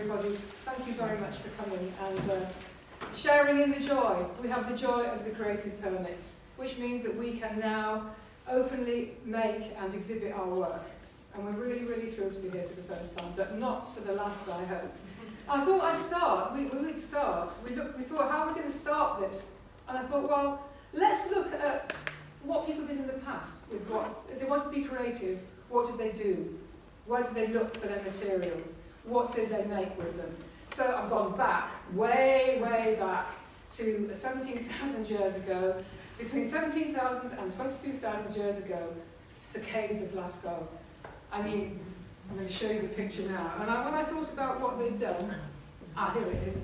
everybody. Thank you very much for coming and sharing in the joy. We have the joy of the creative permits, which means that we can now openly make and exhibit our work. And we're really, really thrilled to be here for the first time, but not for the last, I hope. I thought I'd start. We would start. We thought, how are we going to start this? And I thought, well, let's look at what people did in the past with what, if they wanted to be creative, what did they do? Where did they look for their materials? What did they make with them? So I've gone back, way, way back to 17,000 years ago, between 17,000 and 22,000 years ago, the caves of Lascaux. I mean, I'm going to show you the picture now. And when I thought about what they'd done, here it is.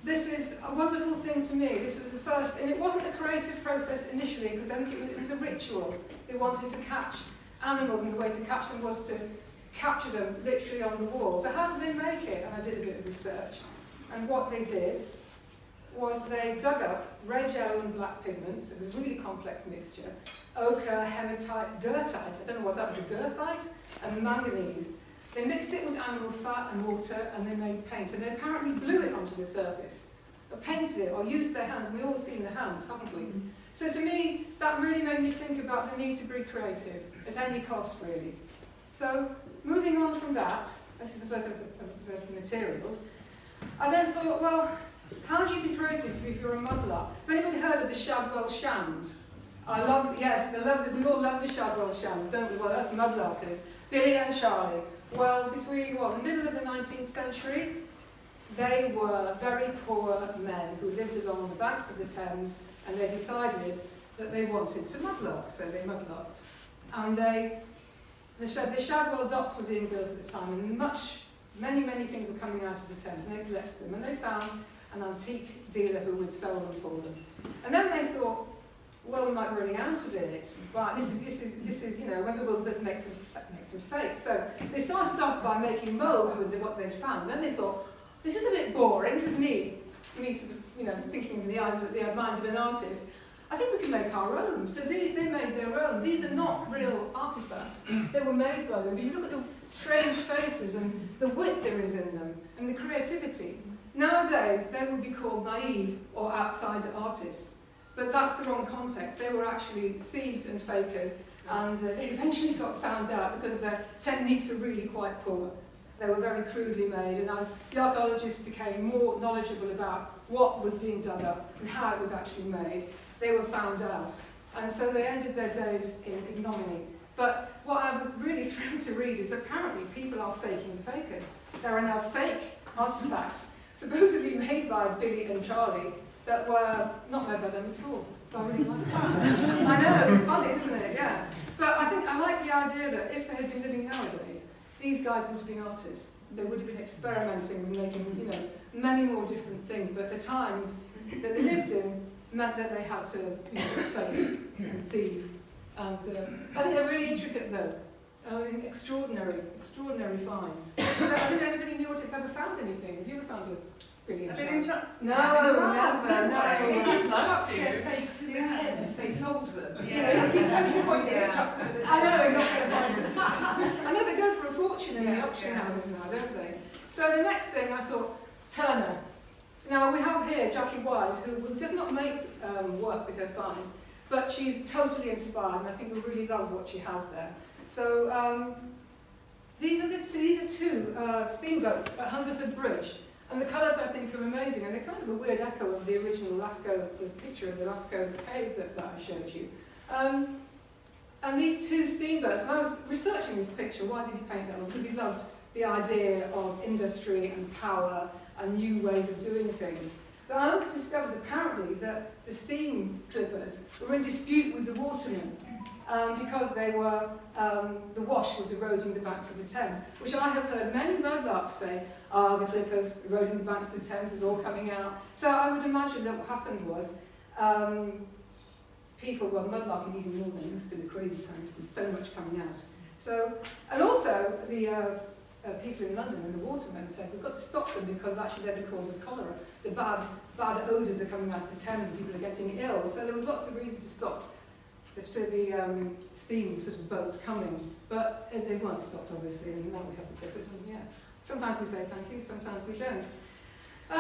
This is a wonderful thing to me. This was the first, and it wasn't a creative process initially, because I think it was a ritual. They wanted to catch animals, and the way to catch them was to capture them literally on the wall. So how did they make it? And I did a bit of research. And what they did was they dug up red, yellow and black pigments. It was a really complex mixture. Ochre, hematite, goethite, I don't know what that was, goethite, and manganese. They mixed it with animal fat and water, and they made paint. And they apparently blew it onto the surface, or painted it, or used their hands. We've all seen their hands, haven't we? So to me, that really made me think about the need to be creative, at any cost, really. So, moving on from that, this is the first of the materials, I then thought, well, how do you be creative if you're a mudlark? Has anybody heard of the Shadwell Shams? I love, yes, we all love the Shadwell Shams, don't we? Well, that's mudlarkers. Billy and Charlie. Well, between the middle of the 19th century, they were very poor men who lived along the banks of the Thames, and they decided that they wanted to mudlark, so they mudlarked. And the Shadwell docks were being built at the time, and many things were coming out of the Thames, and they collected them, and they found an antique dealer who would sell them for them. And then they thought, well, we might be running out of it, but this is, maybe we'll just make some fakes. So they started off by making moulds with what they'd found. Then they thought, this is a bit boring. This is me sort of, thinking in the mind of an artist. I think we can make our own. So they made their own. These are not real artifacts. They were made by them. But you look at the strange faces and the wit there is in them and the creativity. Nowadays, they would be called naive or outsider artists. But that's the wrong context. They were actually thieves and fakers, and they eventually got found out because their techniques were really quite poor. They were very crudely made, and as the archaeologists became more knowledgeable about what was being dug up and how it was actually made, they were found out. And so they ended their days in ignominy. But what I was really thrilled to read is apparently people are faking the fakers. There are now fake artifacts, supposedly made by Billy and Charlie, that were not made by them at all. So I really like that. I know, it's funny, isn't it? Yeah. But I think I like the idea that if they had been living nowadays, these guys would have been artists. They would have been experimenting and making, many more different things. But the times that they lived in meant that they had to fake and thieve. And I think they're really intricate, though. Extraordinary finds. I don't think anybody in the audience ever found anything. Have you ever found a Billy and Charlie? No, never, no. They did chuck their fakes in the Thames, they sold them. Yeah. It's only pointless to chuck them in the Thames. I know, exactly. I know they go for a fortune in the auction houses now, don't they? So the next thing I thought, Turner. Now we have here Jackie Wise, who does not make work with her finds, but she's totally inspired, and I think you'll really love what she has there. So these are two steamboats at Hungerford Bridge. And the colours, I think, are amazing, and they're kind of a weird echo of the original Lascaux, the picture of the Lascaux cave that I showed you. And these two steamboats, and I was researching this picture, why did he paint that one? Because he loved the idea of industry and power and new ways of doing things. But I also discovered, apparently, that the steam clippers were in dispute with the watermen, because they were, the wash was eroding the banks of the Thames, which I have heard many mudlarks say, the clippers eroding the banks of the Thames is all coming out. So I would imagine that what happened was, people were mudlarking even more than it must have been a crazy time, because there's so much coming out. So, and also the people in London and the watermen said, we've got to stop them because actually they're the cause of cholera. The bad odours are coming out of the Thames and people are getting ill. So there was lots of reason to stop the steam sort of boats coming, but they weren't stopped obviously, and now we have the dippers, and yeah. Sometimes we say thank you, sometimes we don't. We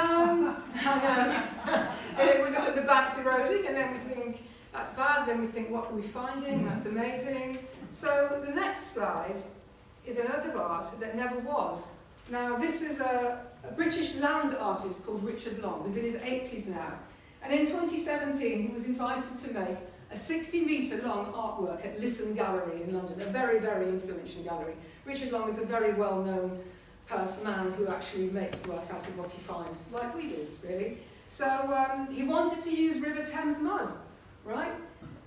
look at the banks eroding, and then we think that's bad, then we think what are we finding, that's amazing. So the next slide is an work of art that never was. Now this is a British land artist called Richard Long, who's in his 80s now. And in 2017 he was invited to make a 60-metre long artwork at Lisson Gallery in London, a very, very influential gallery. Richard Long is a very well-known man who actually makes work out of what he finds, like we do, really. So he wanted to use River Thames mud, right?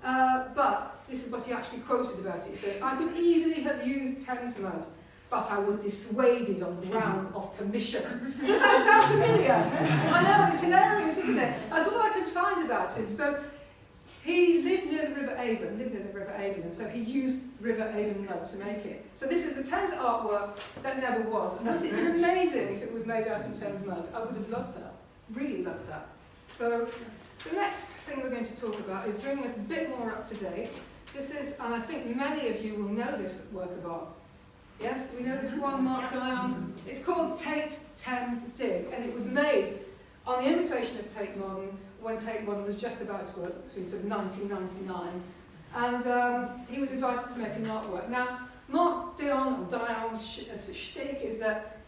But this is what he actually quoted about it. He said, "I could easily have used Thames mud, but I was dissuaded on grounds of commission." Does that sound familiar? I know, it's hilarious, isn't it? That's all I could find about him. So he lived near the River Avon, and so he used River Avon mud to make it. So this is a Thames artwork that never was. And wouldn't it have been amazing if it was made out of Thames mud? I would have loved that, really loved that. So the next thing we're going to talk about is bringing us a bit more up to date. This is, and I think many of you will know this work of art. Yes, do we know this one, Mark Dion? It's called Tate Thames Dig, and it was made on the invitation of Tate Modern, when Tate Modern was just about to work, between sort of 1999, and he was invited to make an artwork. Now, Mark Dion's shtick is that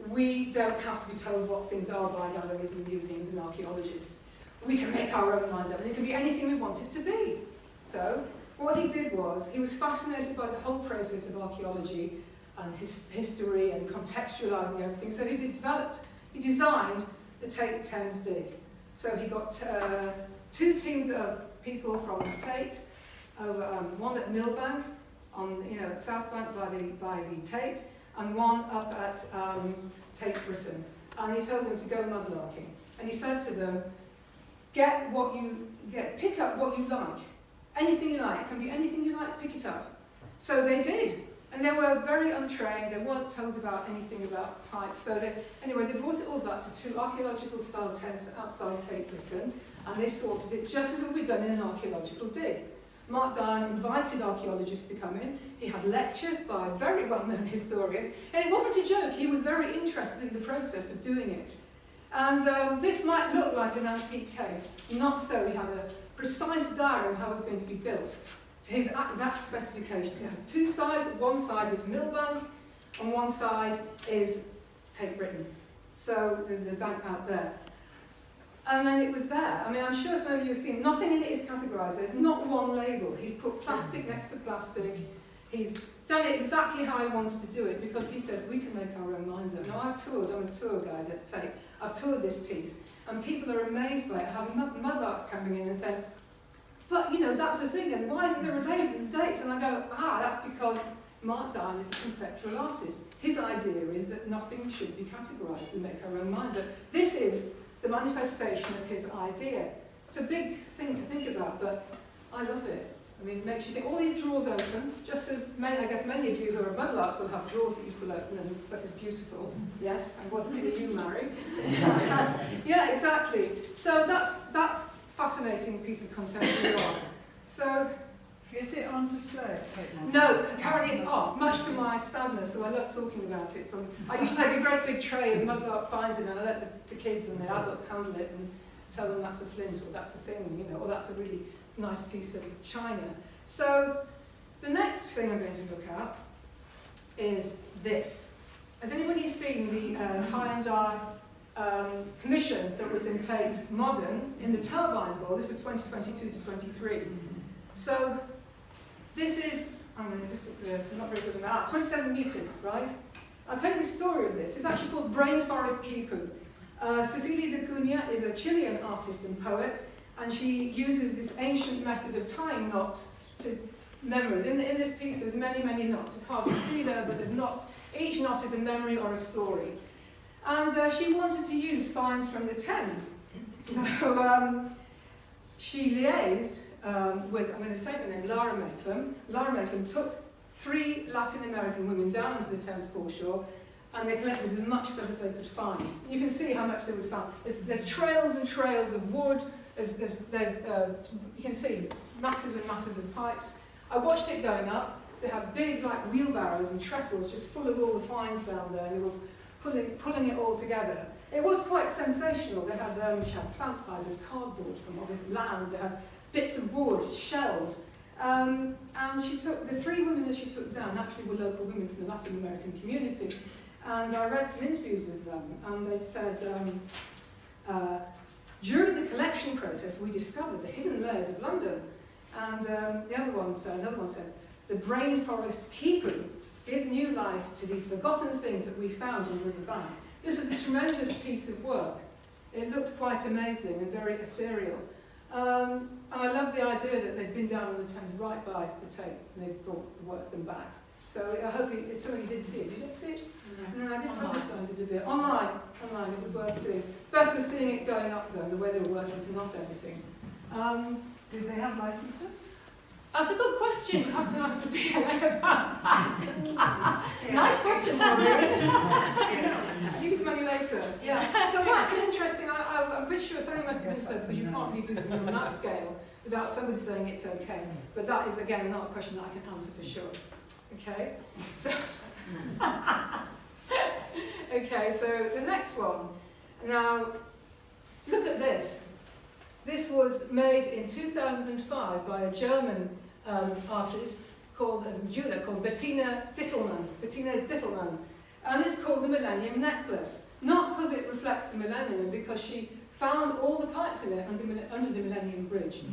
we don't have to be told what things are by galleries and museums and archaeologists. We can make our own mind up, and it can be anything we want it to be. So, what he did was, he was fascinated by the whole process of archaeology and history and contextualising everything, so he designed the Tate Thames Dig. So he got two teams of people from Tate, one at Millbank, at South Bank by the Tate, and one up at Tate Britain. And he told them to go mudlarking. And he said to them, pick up what you like. Anything you like. It can be anything you like, pick it up. So they did. And they were very untrained, they weren't told about anything about pipes. So they brought it all back to two archaeological style tents outside Tate Britain, and they sorted it just as it would be done in an archaeological dig. Mark Dion invited archaeologists to come in. He had lectures by very well-known historians, and it wasn't a joke, he was very interested in the process of doing it. And this might look like an antique case. Not so. He had a precise diagram of how it was going to be built, to his exact specifications. It has two sides. One side is Millbank, and one side is Tate Britain. So there's the bank out there. And then it was there. I mean, I'm sure some of you have seen, nothing in it is categorised. There's not one label. He's put plastic next to plastic. He's done it exactly how he wants to do it, because he says we can make our own minds up. Now, I'm a tour guide at Tate. I've toured this piece, and people are amazed by it, having mudlarks coming in and saying, but, that's the thing, and why isn't there a label and date? And I go, that's because Mark Dion is a conceptual artist. His idea is that nothing should be categorised. We make our own minds up. This is the manifestation of his idea. It's a big thing to think about, but I love it. I mean, it makes you think, all these drawers open, just as many of you who are mudlarks will have drawers that you pull open and stuff is beautiful. Yes, and what kid are you married? Yeah, exactly. So that's fascinating piece of contemporary art. So, is it on display? No, currently it's off, much to my sadness, because I love talking about it. I used to take a great big tray of mudlark finds in, and I let the kids and the adults handle it and tell them that's a flint, or that's a thing, or that's a really nice piece of china. So, the next thing I'm going to look at is this. Has anybody seen the High and Dye commission that was in Tate Modern in the turbine ball? This is 2022 to 23. So this is, I'm not very good at that, 27 metres, right? I'll tell you the story of this. It's actually called Brain Forest Kipu. Cecilia de Cunha is a Chilean artist and poet, and she uses this ancient method of tying knots to memories. In this piece there's many, many knots. It's hard to see there, but there's knots. Each knot is a memory or a story. And she wanted to use finds from the Thames. So she liaised with, I'm going to say the name, Lara Maitland. Lara Maitland took 3 Latin American women down onto the Thames foreshore, and they collected as much stuff as they could find. You can see how much they would find. There's trails and trails of wood. You can see masses and masses of pipes. I watched it going up. They had big like wheelbarrows and trestles just full of all the finds down there, and they were pulling it all together. It was quite sensational. They had plant fibres, cardboard from obviously land, they had bits of wood, shells. And she took, the 3 women that she took down actually were local women from the Latin American community. And I read some interviews with them, and they said, during the collection process, we discovered the hidden layers of London. And another one said, the brain forest keeping gives new life to these forgotten things that we found in the river bank. This was a tremendous piece of work. It looked quite amazing and very ethereal. And I love the idea that they'd been down on the Thames right by the tape, and they brought the work them back. So I hope some of you did see it. Did you see it? No, I did publicise it a bit. Online, it was worth seeing. Best was seeing it going up though, the way they were working to not everything. Did they have licenses? That's a good question. You'd have to ask the PLA about that. Nice question, Maureen. You can money later. Yeah. So that's an interesting. I'm pretty sure something must have been said because you can't really do something on that scale without somebody saying it's okay. But that is again not a question that I can answer for sure. Okay. So. Okay. So the next one. Now, look at this. This was made in 2005 by a German artist called a jeweler called Bettina Dittelmann, and it's called the Millennium Necklace. Not because it reflects the millennium, but because she found all the pipes in it under the Millennium Bridge,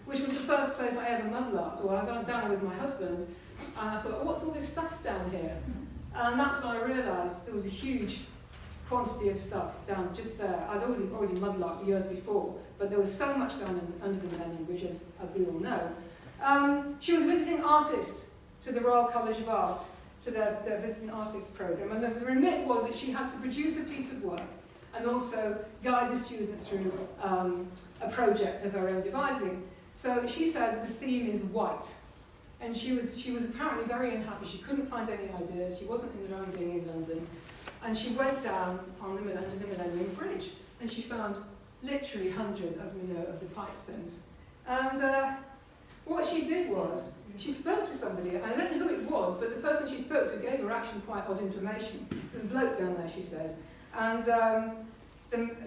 which was the first place I ever mudlarked. Or I was down there with my husband, and I thought, oh, what's all this stuff down here? And that's when I realised there was a huge quantity of stuff down just there. I'd already mudlarked years before, but there was so much down under the Millennium Bridge, as we all know. She was a visiting artist to the Royal College of Art, to their visiting artist programme, and the remit was that she had to produce a piece of work and also guide the students through a project of her own devising. So she said the theme is white, and she was apparently very unhappy. She couldn't find any ideas. She wasn't in the wrong being in London. And she went down under the Millennium Bridge, and she found literally hundreds, as we know, of the pipe stems. And what she did was, she spoke to somebody, and I don't know who it was, but the person she spoke to gave her actually quite odd information. There was a bloke down there, she said, and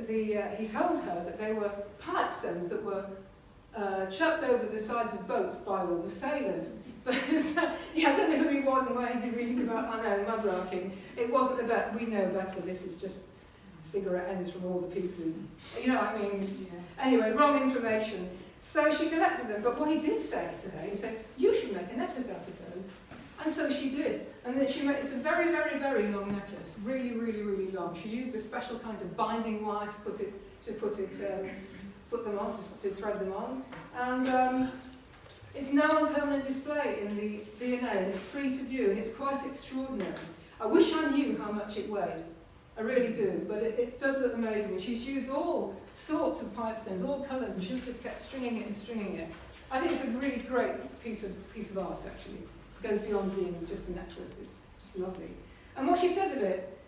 he told her that they were pipe stems that were chucked over the sides of boats by all the sailors. But I don't know who he was and where he'd been reading about, mudlarking. It wasn't about, we know better, this is just cigarette ends from all the people who, you know what I mean? Anyway, wrong information. So she collected them, but what he did say to her, he said, you should make a necklace out of those. And so she did. And then she made, it's a very, very, very long necklace, really, really, really long. She used a special kind of binding wire to put them on, to thread them on. And it's now on permanent display in the V&A, and it's free to view, and it's quite extraordinary. I wish I knew how much it weighed. I really do, but it does look amazing. And she's used all sorts of pipe stems, all colours, and she's just kept stringing it and stringing it. I think it's a really great piece of art, actually. It goes beyond being just a necklace. It's just lovely. And what she said of it,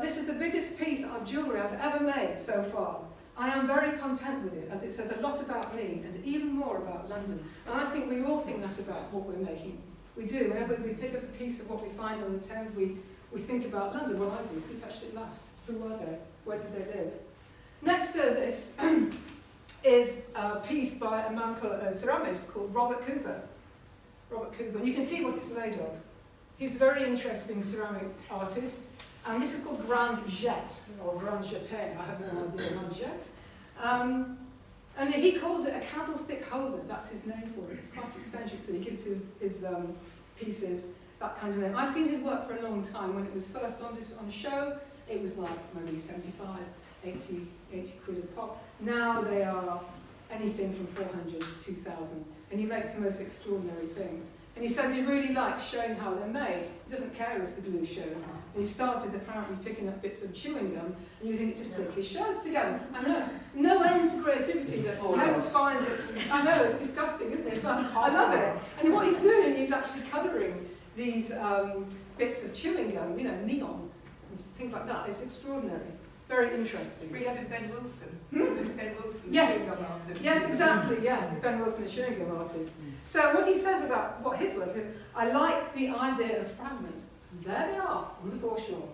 this is the biggest piece of jewellery I've ever made so far. I am very content with it, as it says a lot about me, and even more about London. And I think we all think that about what we're making. We do. Whenever we pick up a piece of what we find on the Thames, we think about London. Well, I do. Who touched it last? Who were they? Where did they live? Next to this is a piece by a man called a ceramist called Robert Cooper. Robert Cooper. And you can see what it's made of. He's a very interesting ceramic artist. And this is called Grand Jet, or Grand Jeté, I have no idea, Grand Jet. And he calls it a candlestick holder, that's his name for it. It's quite eccentric, so he gives his pieces that kind of name. I've seen his work for a long time. When it was first on show, it was like maybe 75, 80 quid a pop. Now they are anything from 400 to 2,000. And he makes the most extraordinary things. And he says he really likes showing how they're made. He doesn't care if the glue shows. And he started apparently picking up bits of chewing gum and using it to stick his shirts together. I know, no end to creativity that Thames finds it. I know, it's disgusting, isn't it? But I love it. And what he's doing, he's actually colouring these bits of chewing gum, you know, neon and things like that. It's extraordinary. Very interesting. Yes. Ben Wilson. Ben Wilson, Yes. chewing gum artist. Yes, exactly, yeah. Ben Wilson, a chewing gum artist. So what he says about what his work is, I like the idea of fragments. There they are on the foreshore.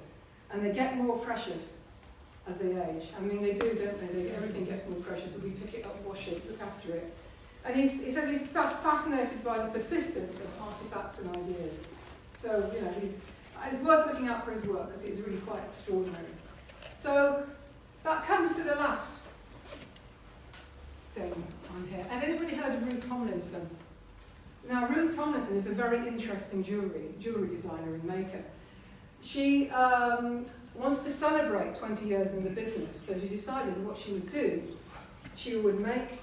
And they get more precious as they age. I mean, they do, don't they? Everything gets more precious if we pick it up, wash it, look after it. And he says he's fascinated by the persistence of artifacts and ideas. So, you know, it's worth looking out for his work because it's really quite extraordinary. So that comes to the last thing on here. And anybody heard of Ruth Tomlinson? Now, Ruth Tomlinson is a very interesting jewellery designer and maker. She wants to celebrate 20 years in the business, so she decided what she would do. She would make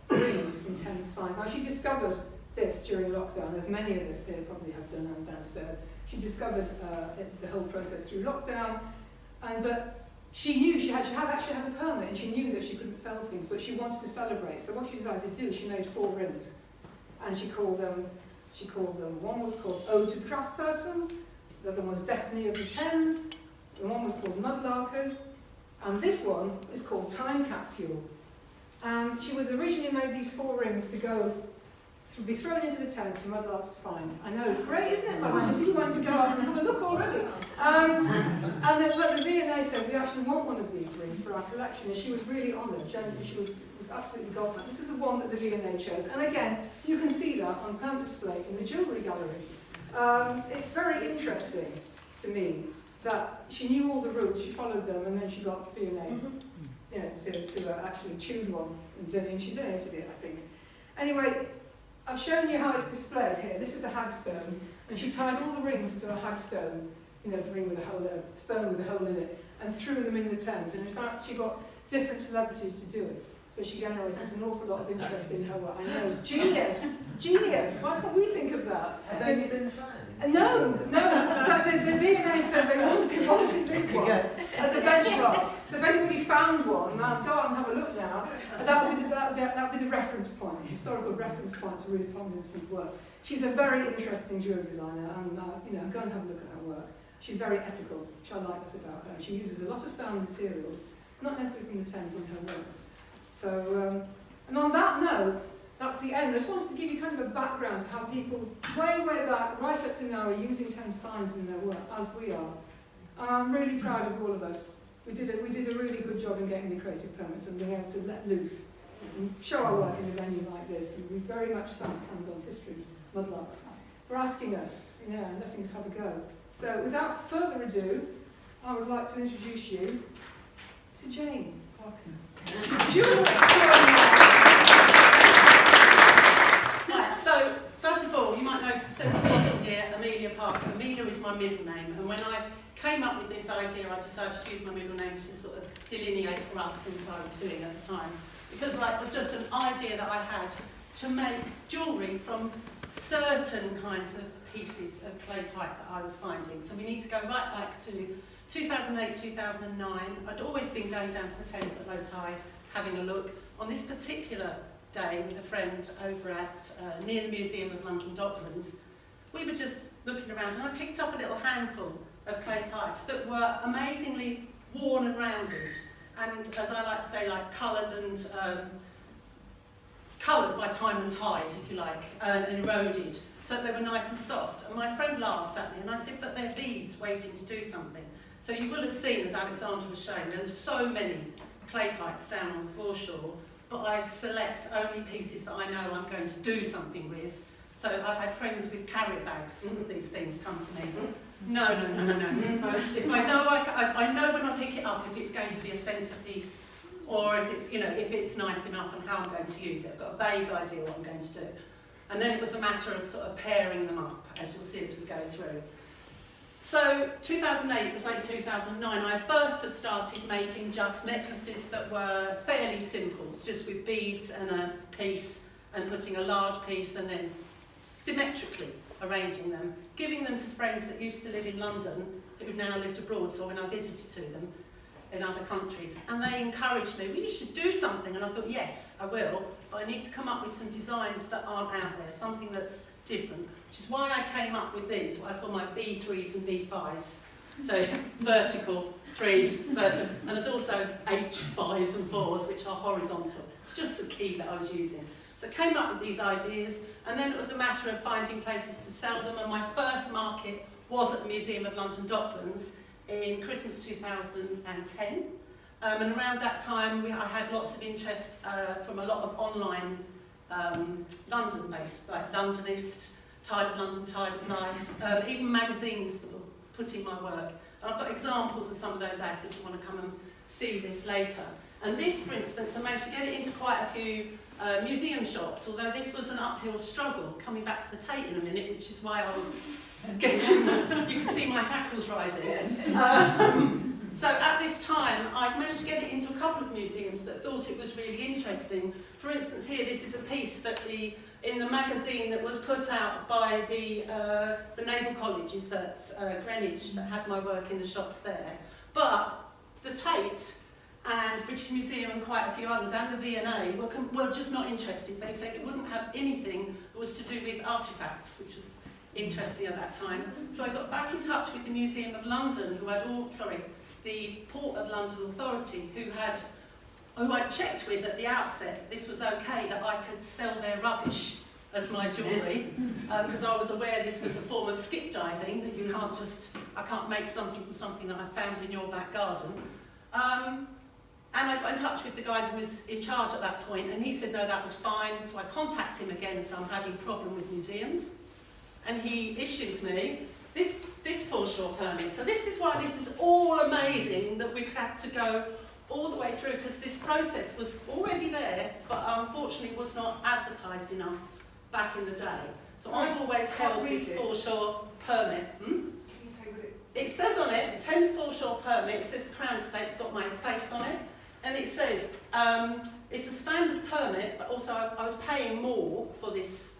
rings from Thames-inspired. Now, she discovered this during lockdown, as many of us here probably have done downstairs. She discovered the whole process through lockdown, but she knew she actually had a permit, and she knew that she couldn't sell things, but she wanted to celebrate. So what she decided to do, she made 4 rings, and she called them. One was called Ode to the Craftsperson, the other one was Destiny of the Thames, and one was called Mudlarkers, and this one is called Time Capsule. And she was originally made these 4 rings to be thrown into the Thames for mudlarks to find. I know, it's great, isn't it? But I can see you want to go out and have a look already. But the V&A said, we actually want one of these rings for our collection, and she was really honoured. Genuinely, she was absolutely gobsmacked. This is the one that the V&A chose. And again, you can see that on permanent display in the Jewellery Gallery. It's very interesting to me that she knew all the routes, she followed them, and then she got V&A to actually choose one, and she donated it, I think. Anyway, I've shown you how it's displayed here. This is a hagstone, and she tied all the rings to a hagstone, it's a ring with a hole, a stone with a hole in it, and threw them in the Thames. And in fact, she got different celebrities to do it. So she generated an awful lot of interest in her work. I know, genius! Why can't we think of that? Have they been found? No. But the V&A said they wanted this one as a benchmark. So if anybody found one, now go out and have a look now. That would be the reference point, the historical reference point to Ruth Tomlinson's work. She's a very interesting jewellery designer, and go and have a look at her work. She's very ethical, which I like about her. She uses a lot of found materials, not necessarily from the Thames, in her work. So, and on that note, that's the end. I just wanted to give you kind of a background to how people, way back, right up to now, are using Thames finds in their work, as we are. And I'm really proud of all of us. We did a really good job in getting the creative permits and being able to let loose and show our work in a venue like this. And we very much thank Hands-On History, Mudlarks, for asking us, and letting us have a go. So without further ado, I would like to introduce you to Jane Parker. Right, so first of all, you might notice it says at the bottom here, Amelia Parker. Amelia is my middle name, and when I came up with this idea, I decided to use my middle name to sort of delineate from other things I was doing at the time. Because it was just an idea that I had to make jewellery from certain kinds of pieces of clay pipe that I was finding. So we need to go right back to 2008, 2009. I'd always been going down to the Thames at low tide, having a look. On this particular day with a friend over at near the Museum of London Docklands, we were just looking around, and I picked up a little handful of clay pipes that were amazingly worn and rounded, and as I like to say, like coloured and coloured by time and tide, if you like, and eroded, so they were nice and soft. And my friend laughed at me, and I said, but they're beads waiting to do something. So you will have seen, as Alexandra was showing, there's so many clay pipes down on the foreshore, but I select only pieces that I know I'm going to do something with. So I've had friends with carrier bags of these things come to me. No. If I know, I know when I pick it up if it's going to be a centrepiece, or if it's, if it's nice enough and how I'm going to use it. I've got a vague idea what I'm going to do. And then it was a matter of sort of pairing them up, as you'll see as we go through. So 2008 was like 2009. I first had started making just necklaces that were fairly simple, just with beads and a piece, and putting a large piece and then symmetrically arranging them, giving them to friends that used to live in London who now lived abroad, so when I visited to them in other countries. And they encouraged me, well, you should do something. And I thought, yes, I will, but I need to come up with some designs that aren't out there, something that's different, which is why I came up with these, what I call my V3s and V5s. So vertical, 3s, vertical, and there's also H, 5s and 4s, which are horizontal. It's just the key that I was using. So I came up with these ideas, and then it was a matter of finding places to sell them, and my first market was at the Museum of London Docklands in Christmas 2010. And around that time, I had lots of interest from a lot of online London-based, like Londonist, Tide of London, Tide of Life, even magazines that were putting my work. And I've got examples of some of those ads if you want to come and see this later. And this, for instance, I managed to get it into quite a few museum shops, although this was an uphill struggle, coming back to the Tate in a minute, which is why I was getting, you can see my hackles rising. So at this time, I'd managed to get it into a couple of museums that thought it was really interesting. For instance, here, this is a piece that in the magazine that was put out by the Naval Colleges at Greenwich that had my work in the shops there. But the Tate and British Museum and quite a few others and the V&A were just not interested. They said it wouldn't have anything that was to do with artefacts, which was interesting at that time. So I got back in touch with the Museum of London, the Port of London Authority, who I'd checked with at the outset this was okay that I could sell their rubbish as my jewellery, because I was aware this was a form of skip diving, that you can't I can't make something from something that I found in your back garden. And I got in touch with the guy who was in charge at that point, and he said no, that was fine. So I contacted him again, so I'm having a problem with museums, and he issues me this foreshore permit. So this is why this is all amazing that we've had to go all the way through, because this process was already there, but unfortunately was not advertised enough back in the day. So I've always held this foreshore permit. Can you say what it says on it, Thames foreshore permit, it says the Crown Estate's got my face on it, and it says it's a standard permit, but also I was paying more for this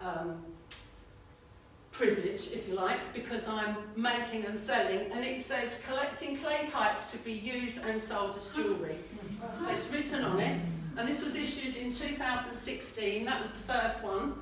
privilege, if you like, because I'm making and selling, and it says collecting clay pipes to be used and sold as jewellery. So it's written on it, and this was issued in 2016, that was the first one,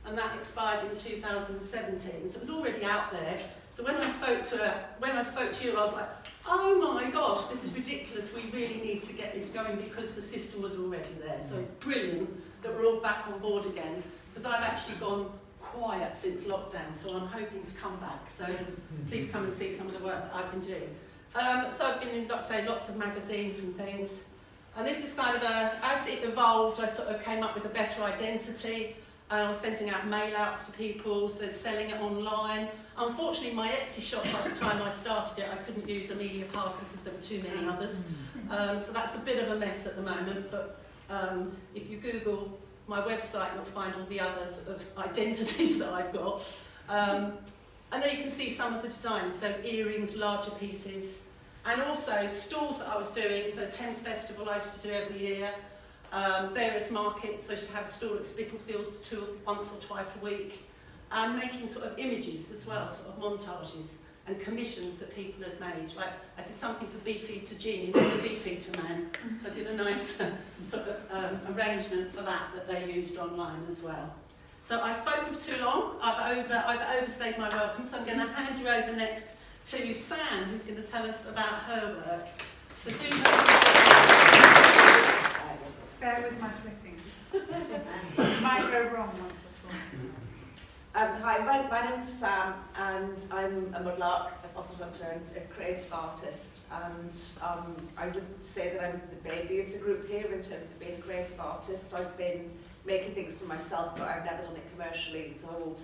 and that expired in 2017, so it was already out there. So when I spoke to you, I was like, oh my gosh, this is ridiculous, we really need to get this going, because the system was already there. So it's brilliant that we're all back on board again, because I've actually gone quiet since lockdown, so I'm hoping to come back. So please come and see some of the work that I've been doing. So I've been in, lots of magazines and things. And this is kind of as it evolved, I sort of came up with a better identity. I was sending out mail-outs to people, so selling it online. Unfortunately, my Etsy shop, by the time I started it, I couldn't use Amelia Parker because there were too many others. So that's a bit of a mess at the moment, but if you Google my website, you'll find all the other sort of identities that I've got. And then you can see some of the designs, so earrings, larger pieces, and also stalls that I was doing. So Thames Festival I used to do every year, various markets. I used to have a stall at Spitalfields once or twice a week, and making sort of images as well, sort of montages and commissions that people had made. Like I did something for Beefeater Gin, you know, the Beefeater man. So I did a nice sort of arrangement for that they used online as well. So I've spoken for too long. I've overstayed my welcome. So I'm going to hand you over next to Sam, who's going to tell us about her work. So do bear with my flipping. Might go wrong once or twice. Hi, my name's Sam, and I'm a Mudlark, a fossil hunter and a creative artist, and I would say that I'm the baby of the group here in terms of being a creative artist. I've been making things for myself, but I've never done it commercially, so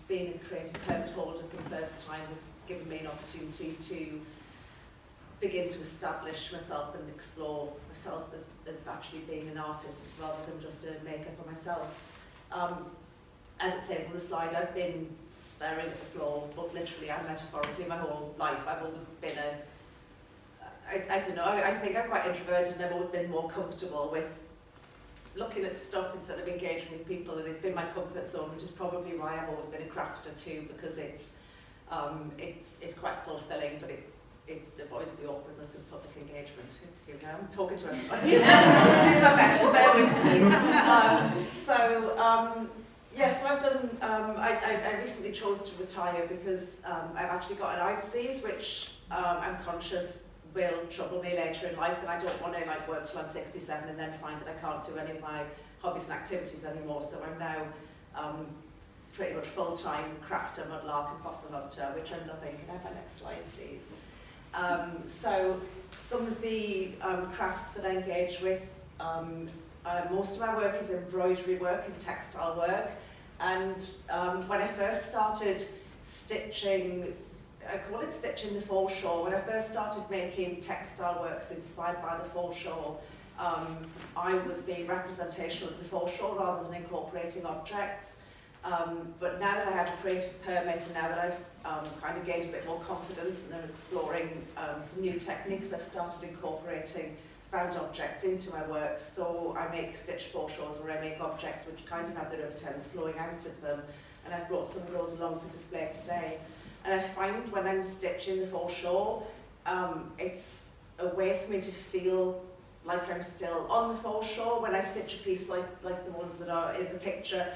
being a creative permit holder for the first time has given me an opportunity to begin to establish myself and explore myself as actually being an artist rather than just a maker for myself. As it says on the slide, I've been staring at the floor, both literally and metaphorically, my whole life. I've always been I don't know, I think I'm quite introverted, and I've always been more comfortable with looking at stuff instead of engaging with people, and it's been my comfort zone, which is probably why I've always been a crafter too, because it's quite fulfilling, but it avoids the awkwardness of public engagement. Here we go, I'm talking to everybody. I'm doing my best, bear with me. Yes, so I've done, I recently chose to retire because I've actually got an eye disease, which I'm conscious will trouble me later in life, and I don't want to like work till I'm 67 and then find that I can't do any of my hobbies and activities anymore. So I'm now pretty much full-time crafter, mudlark and fossil hunter, which I'm loving. Can I have my next slide, please? So some of the crafts that I engage with, most of my work is embroidery work and textile work, and when I first started stitching, I call it stitching the foreshore. When I first started making textile works inspired by the foreshore, I was being representational of the foreshore rather than incorporating objects. But now that I have a creative permit and now that I've kind of gained a bit more confidence and I'm exploring some new techniques, I've started incorporating found objects into my works. So I make stitched foreshores where I make objects which kind of have the River Thames flowing out of them, and I've brought some of those along for display today. And I find when I'm stitching the foreshore, it's a way for me to feel like I'm still on the foreshore. When I stitch a piece like the ones that are in the picture,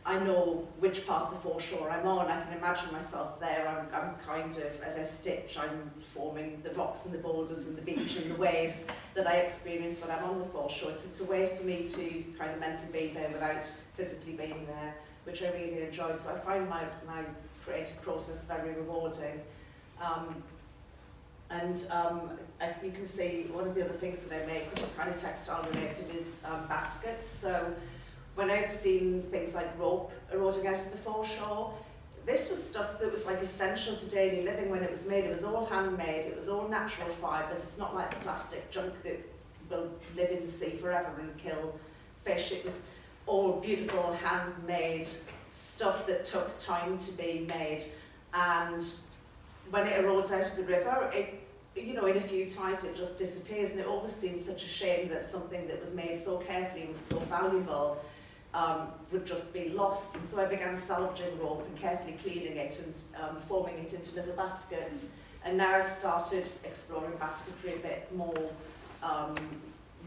I know which part of the foreshore I'm on. I can imagine myself there. I'm kind of, as I stitch, I'm forming the rocks and the boulders and the beach and the waves that I experience when I'm on the foreshore. So it's a way for me to kind of mentally be there without physically being there, which I really enjoy. So I find my creative process very rewarding. You can see one of the other things that I make, which is kind of textile related, is baskets. So when I've seen things like rope eroding out of the foreshore, this was stuff that was like essential to daily living when it was made. It was all handmade, it was all natural fibres. It's not like the plastic junk that will live in the sea forever and kill fish. It was all beautiful handmade stuff that took time to be made. And when it erodes out of the river, in a few times it just disappears, and it always seems such a shame that something that was made so carefully and was so valuable would just be lost. And so I began salvaging rope and carefully cleaning it and forming it into little baskets. And now I've started exploring basketry a bit more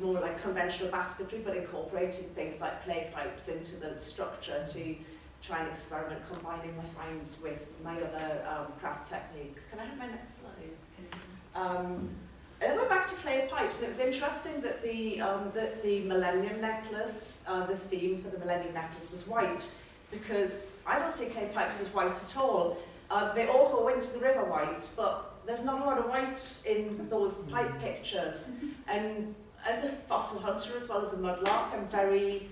like conventional basketry, but incorporating things like clay pipes into the structure to try and experiment combining my finds with my other craft techniques. Can I have my next slide? And we're back to clay pipes, and it was interesting that the Millennium Necklace, the theme for the Millennium Necklace was white, because I don't see clay pipes as white at all. They all go into the river white, but there's not a lot of white in those pipe pictures. And as a fossil hunter as well as a mudlark, I'm very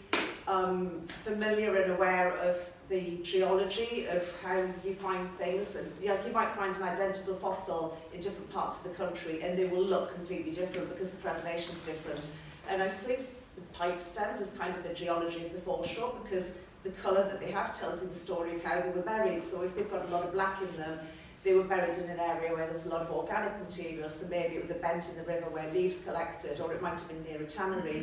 familiar and aware of the geology of how you find things, and you might find an identical fossil in different parts of the country and they will look completely different because the preservation is different. And I see the pipe stems as kind of the geology of the foreshore, because the colour that they have tells you the story of how they were buried. So if they've got a lot of black in them, they were buried in an area where there was a lot of organic material, so maybe it was a bent in the river where leaves collected, or it might have been near a tannery.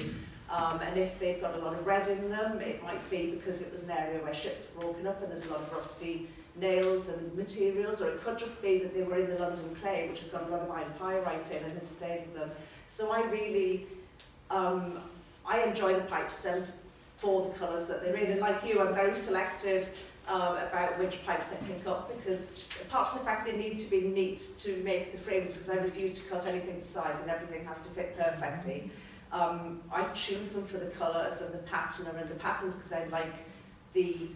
And if they've got a lot of red in them, it might be because it was an area where ships were broken up and there's a lot of rusty nails and materials, or it could just be that they were in the London clay, which has got a lot of iron pyrite in and has stayed with them. So I really, I enjoy the pipe stems for the colours that they're in, and like you, I'm very selective about which pipes I pick up, because apart from the fact they need to be neat to make the frames, because I refuse to cut anything to size and everything has to fit perfectly, I choose them for the colours and the pattern and the patterns, because I like the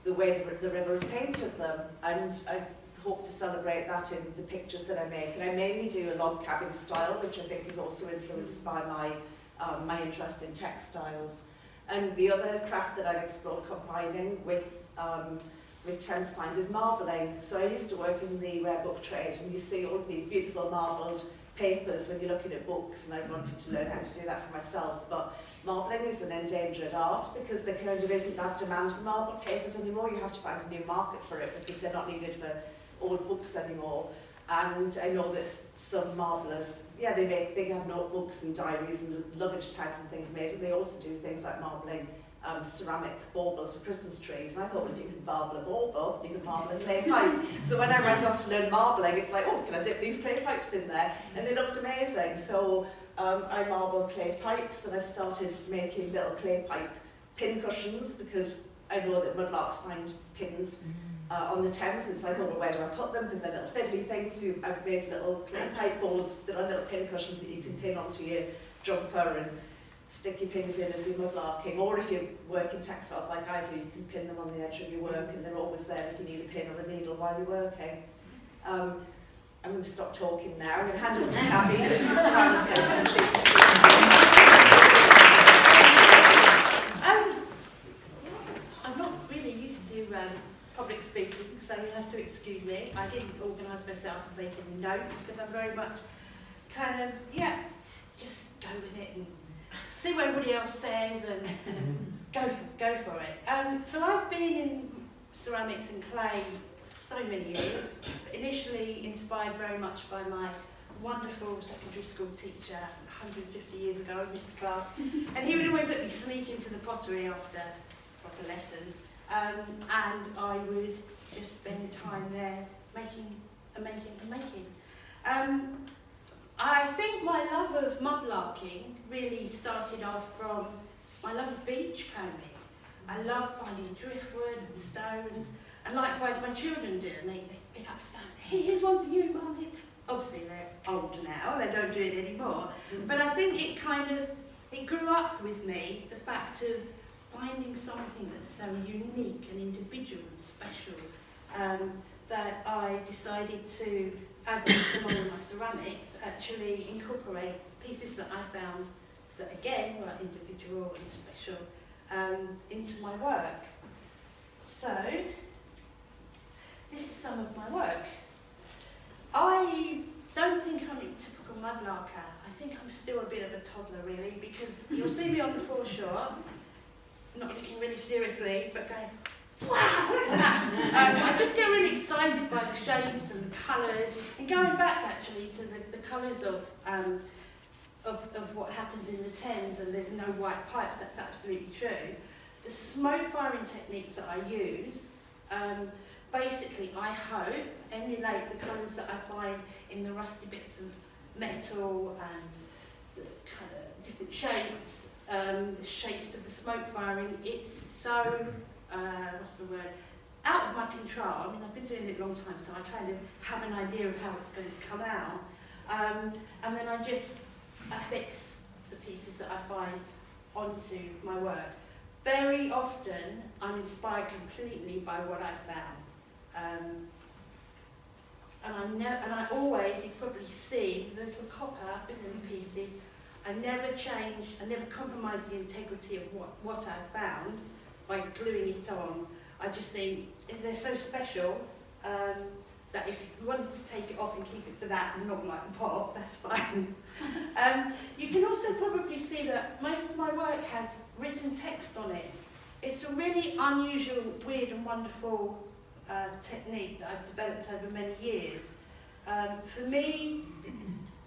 way the river has painted them, and I hope to celebrate that in the pictures that I make. And I mainly do a log cabin style, which I think is also influenced by my interest in textiles. And the other craft that I've explored combining with Thames finds is marbling. So I used to work in the rare book trade, and you see all of these beautiful marbled papers when you're looking at books, and I wanted to learn how to do that for myself. But marbling is an endangered art because there kind of isn't that demand for marbled papers anymore. You have to find a new market for it because they're not needed for old books anymore. And I know that some marblers, yeah, they have notebooks and diaries and luggage tags and things made, and they also do things like marbling ceramic baubles for Christmas trees. And I thought, well, if you can marble a bauble, you can marble a clay pipe. So when I went off to learn marbling, it's like, oh, can I dip these clay pipes in there? And they looked amazing. So I marble clay pipes, and I've started making little clay pipe pin cushions, because I know that mudlarks find pins on the Thames, and so I thought, well, where do I put them? Because they're little fiddly things. So I've made little clay pipe bowls that are little pin cushions that you can pin onto your jumper and stick your pins in as you're mudlarking. Or if you work in textiles like I do, you can pin them on the edge of your work, and they're always there if you need a pin or a needle while you're working. I'm going to stop talking now. I'm going to hand over to Abby, who's the ceramicist, and she I'm not really used to public speaking, so you'll have to excuse me. I didn't organise myself to make any notes because I'm very much kind of, just go with it and see what everybody else says and go for it. So I've been in ceramics and clay so many years, initially inspired very much by my wonderful secondary school teacher 150 years ago, Mr. Clark, and he would always let me sneak into the pottery after proper lessons, and I would just spend time there making. I think my love of mudlarking really started off from my love of beach combing. I love finding driftwood and stones, and likewise my children do, and they pick up a stone. Hey, here's one for you, Mum. Obviously they're old now, they don't do it anymore, but I think it grew up with me, the fact of finding something that's so unique and individual and special, that I decided to, as I was along with my ceramics, actually incorporate pieces that I found that again were individual and special into my work. So, this is some of my work. I don't think I'm a typical mudlarker. I think I'm still a bit of a toddler really, because you'll see me on the foreshore, not looking really seriously, but going, wow, look at that. I just get really excited by the shapes and the colours, and going back actually to the colours of what happens in the Thames, and there's no white pipes, that's absolutely true. The smoke firing techniques that I use, basically, I hope, emulate the colours that I find in the rusty bits of metal and the kind of different shapes, the shapes of the smoke firing. It's so, what's the word, out of my control. I mean, I've been doing it a long time, so I kind of have an idea of how it's going to come out. And then I just affix the pieces that I find onto my work. Very often, I'm inspired completely by what I found. And I always, you probably see the little copper within the pieces. I never change, I never compromise the integrity of what I found by gluing it on. I just think they're so special that if you wanted to take it off and keep it for that and not like the pot, that's fine. You can also probably see that most of my work has written text on it. It's a really unusual, weird and wonderful technique that I've developed over many years. For me,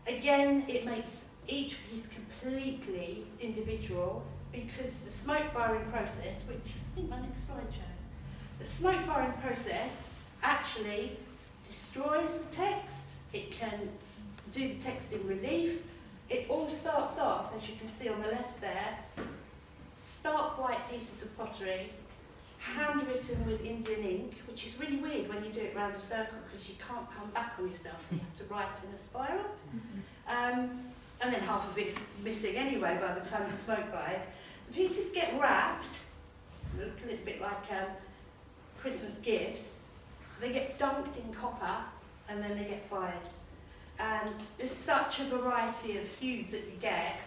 again, it makes each piece completely individual, because the smoke firing process, which I think my next slide shows, the smoke firing process actually destroys the text. It can do the text in relief. It all starts off, as you can see on the left there, stark white pieces of pottery, handwritten with Indian ink, which is really weird when you do it round a circle because you can't come back on yourself, so you have to write in a spiral. And then half of it's missing anyway by the time you smoke by it. The pieces get wrapped, look a little bit like Christmas gifts. They get dunked in copper and then they get fired. And there's such a variety of hues that you get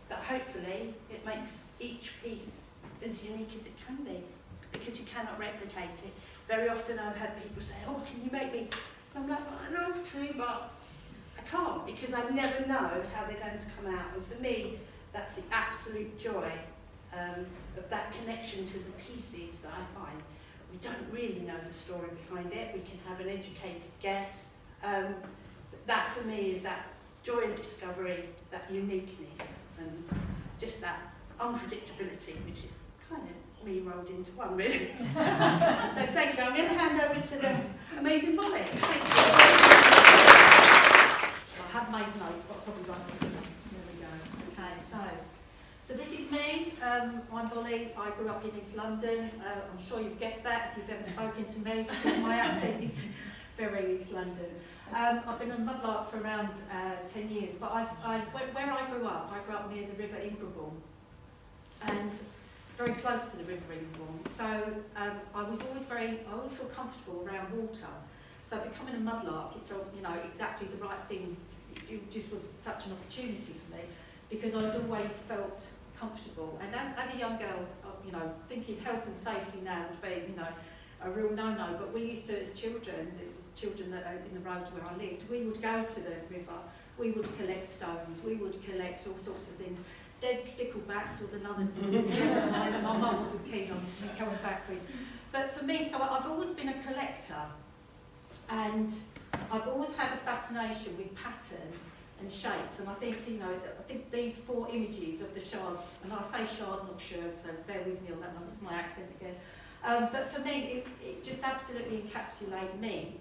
that hopefully it makes each piece as unique as it can be, because you cannot replicate it. Very often I've had people say, oh, can you make me? And I'm like, well, I'd love to, but I can't, because I never know how they're going to come out. And for me, that's the absolute joy of that connection to the pieces that I find. We don't really know the story behind it. We can have an educated guess. But that for me is that joy of discovery, that uniqueness, and just that unpredictability, which is kind of me rolled into one, really. So thank you. I'm going to hand over to the amazing Molly. Thank you. I have made notes, but I probably won't. There we go. Okay, so this is me. I'm Molly. I grew up up in East London. I'm sure you've guessed that if you've ever spoken to me, because my accent is very East London. I've been on Mudlark for around 10 years, but where I grew up near the River Ingrebourne, and very close to the River Ingrebourne. So I always feel comfortable around water. So becoming a mudlark, it felt, exactly the right thing. It just was such an opportunity for me, because I'd always felt comfortable. And as a young girl, thinking health and safety now would be, a real no-no. But we used to, as children that are in the road where I lived, we would go to the river, we would collect stones, we would collect all sorts of things. Dead sticklebacks was another that my mum wasn't keen on me coming back with. But for me, so I've always been a collector, and I've always had a fascination with pattern and shapes. And I think, I think these 4 images of the shards, and I say shard, not sherd, so bear with me on that one, that's my accent again. But for me, it just absolutely encapsulates me,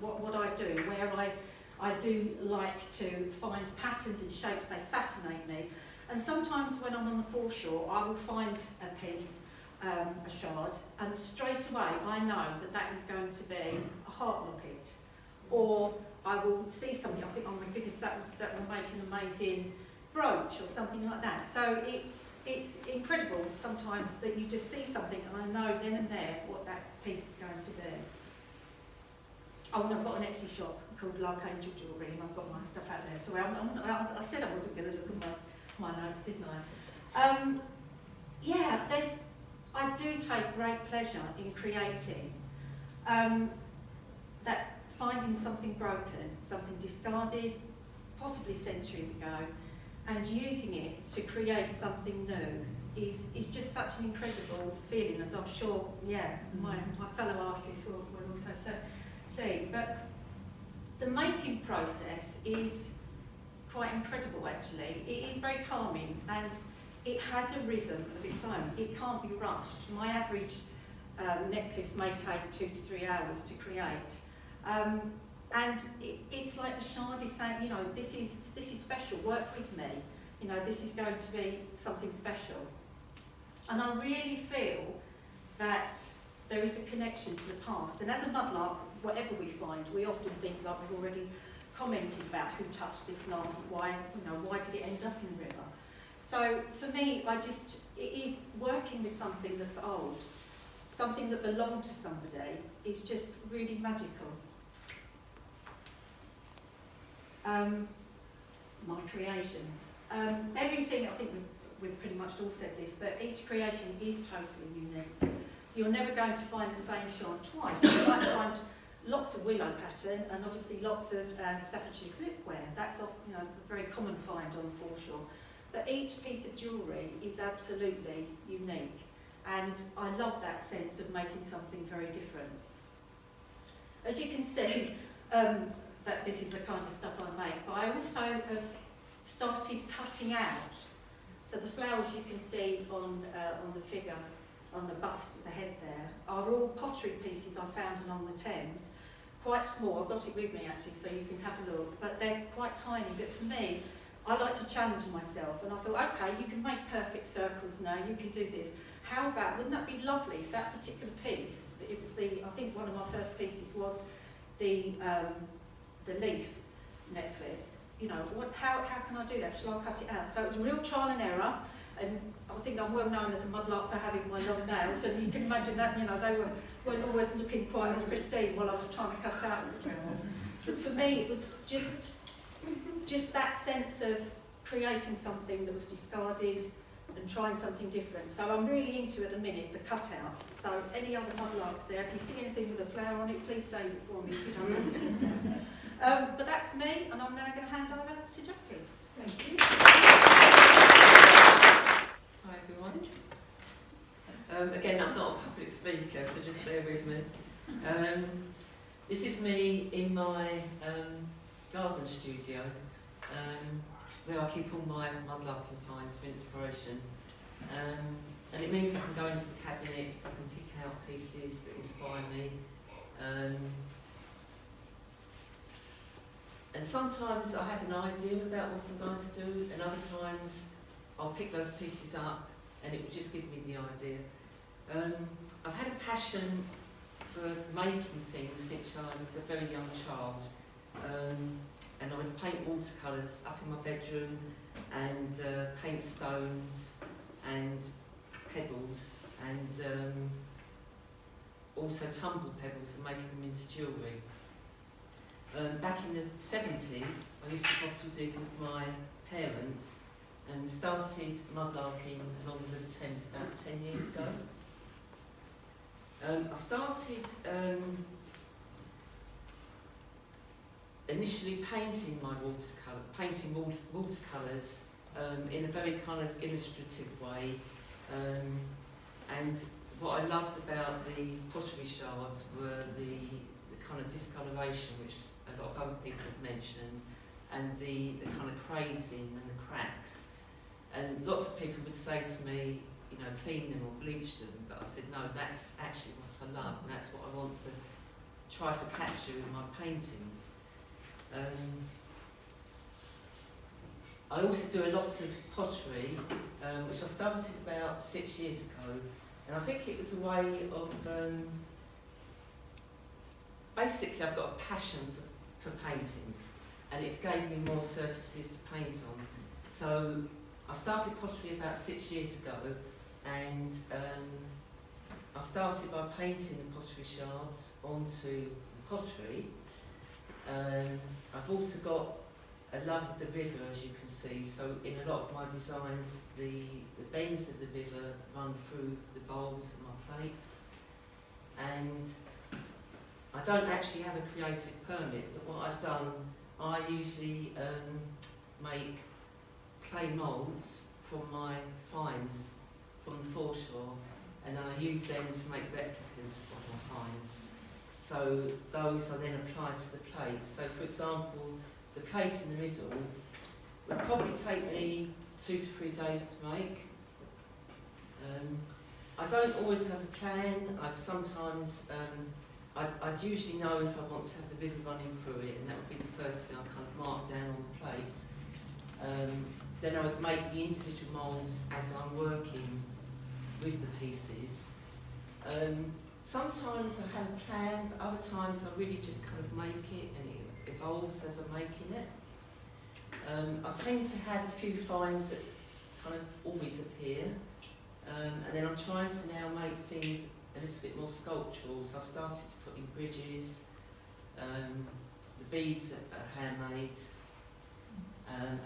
what I do, where I do like to find patterns and shapes, they fascinate me. And sometimes when I'm on the foreshore, I will find a piece, a shard, and straight away I know that is going to be a heart locket. Or I will see something, I think, oh my goodness, that will make an amazing brooch or something like that. So it's incredible sometimes that you just see something and I know then and there what that piece is going to be. Oh, and I've got an Etsy shop called Jewellery, and I've got my stuff out there. So I said I wasn't going to look at my notes, didn't I? Yeah, I do take great pleasure in creating. That finding something broken, something discarded, possibly centuries ago, and using it to create something new is just such an incredible feeling, as I'm sure, my fellow artists will also see. But the making process is quite incredible, actually. It is very calming, and it has a rhythm of its own. It can't be rushed. My average necklace may take 2 to 3 hours to create. And it's like the shard is saying, this is special, work with me. This is going to be something special. And I really feel that there is a connection to the past. And as a mudlark, whatever we find, we often think, like we've already commented about, who touched this last, why did it end up in the river? So for me, it is working with something that's old, something that belonged to somebody, is just really magical. My creations. Everything, I think we've pretty much all said this, but each creation is totally unique. You're never going to find the same shard twice. You might find lots of willow pattern and obviously lots of Staffordshire slipware. That's a very common find on the foreshore. But each piece of jewellery is absolutely unique, and I love that sense of making something very different. As you can see, that this is the kind of stuff I make, but I also have started cutting out. So the flowers you can see on the figure, on the bust, the head there, are all pottery pieces I found along the Thames. Quite small, I've got it with me actually so you can have a look, but they're quite tiny. But for me, I like to challenge myself, and I thought, okay, you can make perfect circles now, you can do this. How about, wouldn't that be lovely if that particular piece, it was I think one of my first pieces was the leaf necklace. How can I do that? Shall I cut it out? So it was real trial and error, and I think I'm well known as a mudlark for having my long nails, and you can imagine that, they weren't always looking quite as pristine while I was trying to cut out. So for me, it was just that sense of creating something that was discarded and trying something different. So I'm really into, at the minute, the cutouts. So any other mudlarks there, if you see anything with a flower on it, please save it for me if you don't want to. But that's me, and I'm now going to hand over to Jackie. Thank you. Hi everyone. Again, I'm not a public speaker, so just bear with me. This is me in my garden studio, where I keep all my mudlarking finds for inspiration. And it means I can go into the cabinets, I can pick out pieces that inspire me. And sometimes I have an idea about what I'm going to do, and other times I'll pick those pieces up and it would just give me the idea. I've had a passion for making things since I was a very young child, and I would paint watercolours up in my bedroom and paint stones and pebbles and also tumble pebbles and making them into jewellery. Back in the 70s, I used to bottle dig with my parents and started mudlarking along the Thames about 10 years ago. I started initially painting my watercolours in a very kind of illustrative way, and what I loved about the pottery shards were the kind of discoloration, which a lot of other people have mentioned, and the kind of crazing and the cracks. And lots of people would say to me, you know, clean them or bleach them, but I said, no, that's actually what I love, and that's what I want to try to capture in my paintings. I also do a lot of pottery, which I started about 6 years ago, and I think it was a way of, basically I've got a passion for painting, and it gave me more surfaces to paint on. So I started pottery about 6 years ago, and I started by painting the pottery shards onto the pottery. I've also got a love of the river, as you can see, so in a lot of my designs the bends of the river run through the bowls of my plates, and I don't actually have a creative permit, but what I've done, I usually make clay moulds from my finds from the foreshore, and then I use them to make replicas of my finds. So those are then applied to the plate. So for example, the plate in the middle would probably take me 2 to 3 days to make. I don't always have a plan. I'd usually know if I want to have the river running through it, and that would be the first thing I kind of mark down on the plate. Then I would make the individual moulds as I'm working with the pieces. Sometimes I have a plan, but other times I really just kind of make it, and it evolves as I'm making it. I tend to have a few finds that kind of always appear, and then I'm trying to now make things a little bit more sculptural, so I've started to put in bridges, the beads are handmade,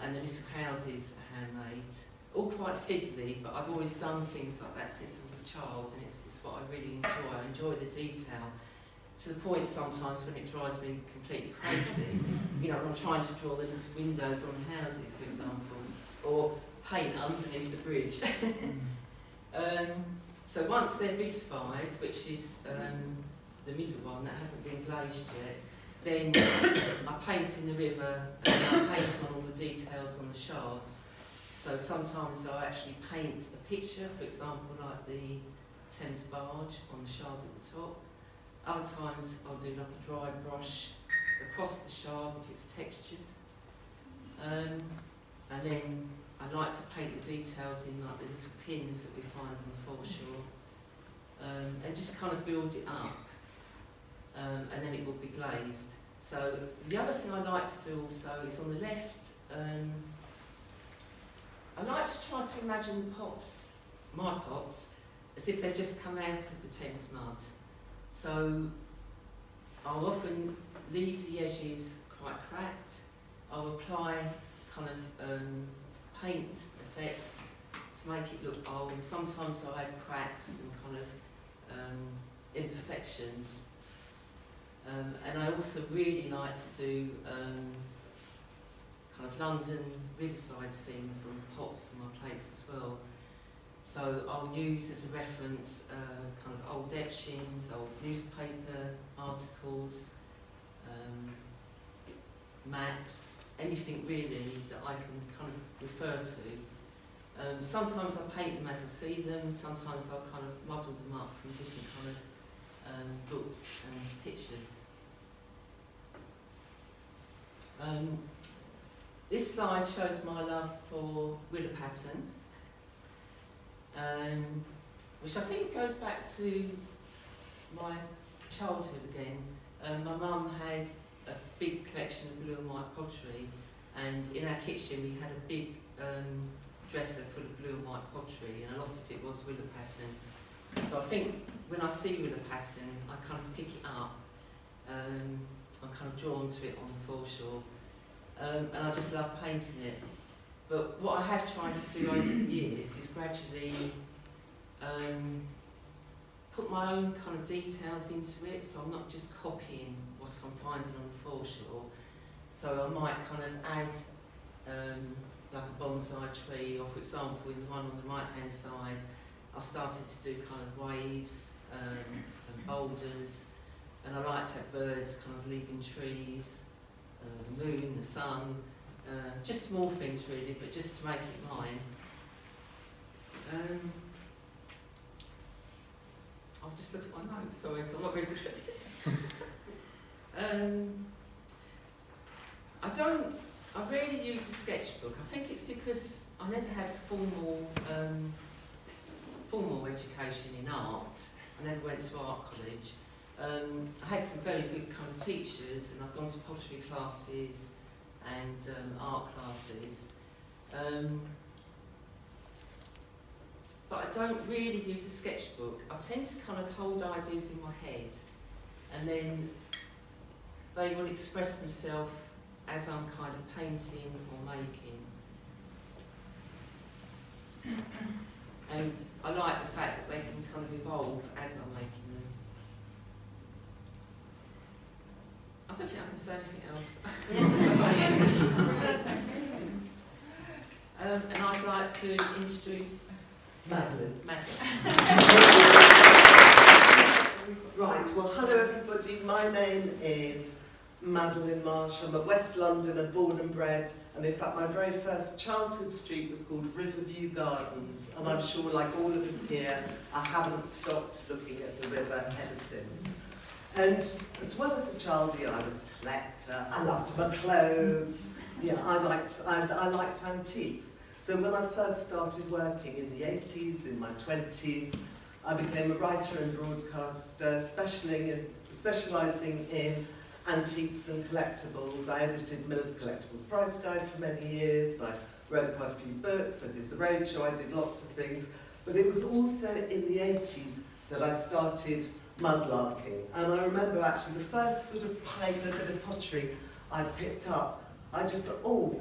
and the little houses are handmade. All quite fiddly, but I've always done things like that since I was a child, and it's what I really enjoy. I enjoy the detail, to the point sometimes when it drives me completely crazy. You know, I'm trying to draw the little windows on the houses, for example, or paint underneath the bridge. So once they're mystified, which is the middle one that hasn't been glazed yet, then I paint in the river, and I paint on all the details on the shards. So sometimes I'll actually paint a picture, for example, like the Thames barge on the shard at the top. Other times I'll do like a dry brush across the shard if it's textured. And then I like to paint the details in like the little pins that we find on the foreshore, and just kind of build it up, and then it will be glazed. So the other thing I like to do also is on the left, I like to try to imagine the pots, my pots, as if they've just come out of the Thames mud. So I'll often leave the edges quite cracked. I'll apply kind of paint effects to make it look old. Sometimes I'll add cracks and kind of imperfections. And I also really like to do kind of London riverside scenes on the pots and my plates as well. So I'll use as a reference kind of old etchings, old newspaper articles, maps, anything really that I can kind of refer to. Sometimes I paint them as I see them, sometimes I'll kind of model them up from different kind of books and pictures. This slide shows my love for willow pattern. which I think goes back to my childhood again. My mum had a big collection of blue and white pottery, and in our kitchen we had a big dresser full of blue and white pottery, and a lot of it was willow pattern. So I think when I see willow pattern, I kind of pick it up. I'm kind of drawn to it on the foreshore, and I just love painting it. But what I have tried to do over the years is gradually put my own kind of details into it, so I'm not just copying what I'm finding on the foreshore. So I might kind of add like a bonsai tree, or for example in the one on the right hand side I started to do kind of waves and boulders, and I like to have birds kind of leaving trees, the moon, the sun, just small things really, but just to make it mine. I'll just look at my notes, sorry, because I'm not very good at this. I rarely use a sketchbook. I think it's because I never had a formal education in art. I never went to art college. I had some very good kind of teachers, and I've gone to pottery classes and art classes. But I don't really use a sketchbook. I tend to kind of hold ideas in my head, and then they will express themselves as I'm kind of painting or making. And I like the fact that they can kind of evolve as I'm making them. I don't think I can say anything else. And I'd like to introduce Madeline. Right, well hello everybody, my name is Madeline Marsh. I'm a West Londoner, born and bred, and in fact my very first childhood street was called Riverview Gardens, and I'm sure like all of us here, I haven't stopped looking at the river ever since. And as well as a child, I was a collector, I loved my clothes, I liked antiques. So when I first started working in the 80s, in my 20s, I became a writer and broadcaster, specialising in antiques and collectibles. I edited Miller's Collectibles Price Guide for many years. I wrote quite a few books. I did the roadshow. I did lots of things. But it was also in the 80s that I started mudlarking. And I remember actually the first sort of pipe, a bit of pottery I picked up, I just thought, oh,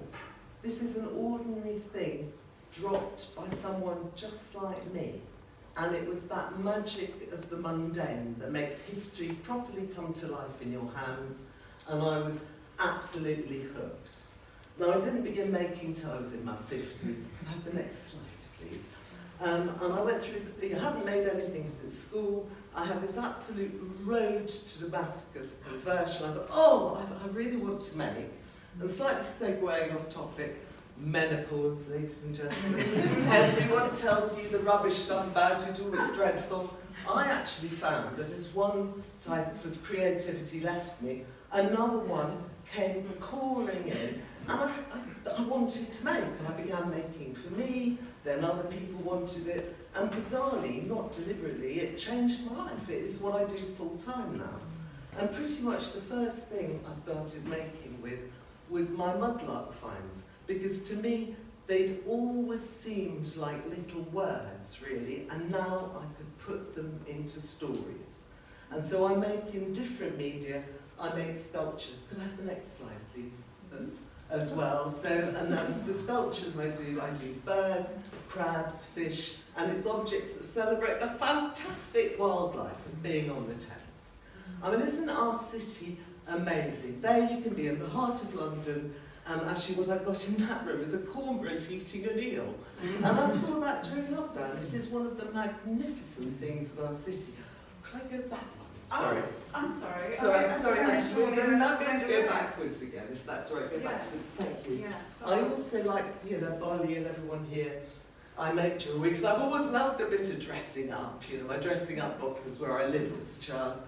this is an ordinary thing dropped by someone just like me. And it was that magic of the mundane that makes history properly come to life in your hands, and I was absolutely hooked. Now, I didn't begin making till I was in my 50s. Could I have the next slide, please? And I went through, I hadn't made anything since school. I had this absolute road to Damascus conversion. I thought, oh, I really want to make. And slightly segueing off topic, menopause, ladies and gentlemen. Everyone tells you the rubbish stuff about it, oh, it's dreadful. I actually found that as one type of creativity left me, another one came pouring in, and I wanted to make, and I began making for me, then other people wanted it, and bizarrely, not deliberately, it changed my life. It is what I do full time now. And pretty much the first thing I started making with was my mudlark finds, because to me they'd always seemed like little words really, and now I could put them into stories. And so I make in different media, I make sculptures. Could I have the next slide please, as well. So, and then the sculptures I do birds, crabs, fish, and it's objects that celebrate the fantastic wildlife of being on the Thames. I mean, isn't our city amazing? There you can be in the heart of London, and actually what I've got in that room is a cormorant eating an eel. And I saw that during lockdown. It is one of the magnificent things of our city. Could I go back one? Sorry. Oh, I'm sorry. Sorry, I'm not going to go backwards again, if that's all right. Go back to the, thank you. Yeah, I also like, Bolly and everyone here, I make jewellery because I've always loved a bit of dressing up. My dressing up box was where I lived as a child.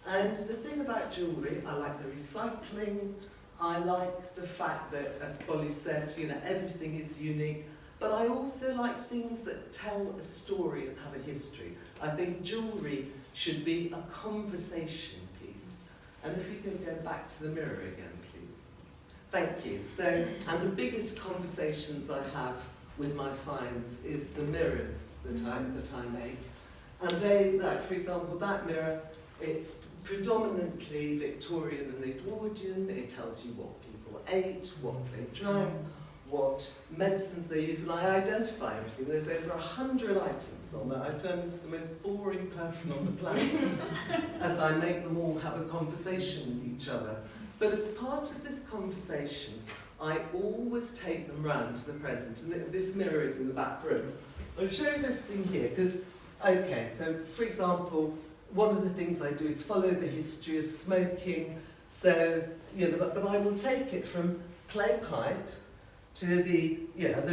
And the thing about jewellery, I like the recycling, I like the fact that, as Bolly said, everything is unique. But I also like things that tell a story and have a history. I think jewellery should be a conversation piece. And if we can go back to the mirror again, please. Thank you. So, and the biggest conversations I have with my finds is the mirrors that I make. And they, like for example, that mirror, it's predominantly Victorian and Edwardian. It tells you what people ate, what they drank, what medicines they use, and I identify everything. There's over 100 items on that. I turn into the most boring person on the planet as I make them all have a conversation with each other. But as part of this conversation, I always take them round to the present, and this mirror is in the back room. I'll show you this thing here, because, okay, so for example, one of the things I do is follow the history of smoking. So, you know, but I will take it from clay pipe to the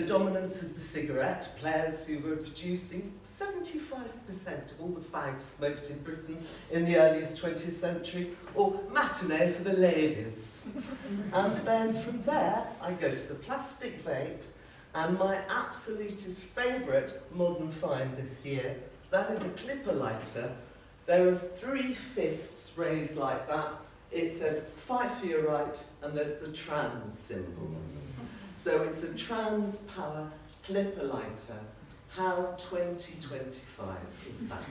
dominance of the cigarette, players who were producing 75% of all the fags smoked in Britain in the earliest 20th century, or matinee for the ladies. And then from there, I go to the plastic vape, and my absolutist favourite modern find this year, that is a clipper lighter. There are 3 fists raised like that. It says, fight for your right, and there's the trans symbol. So it's a trans power clipper lighter. How 2025 is that?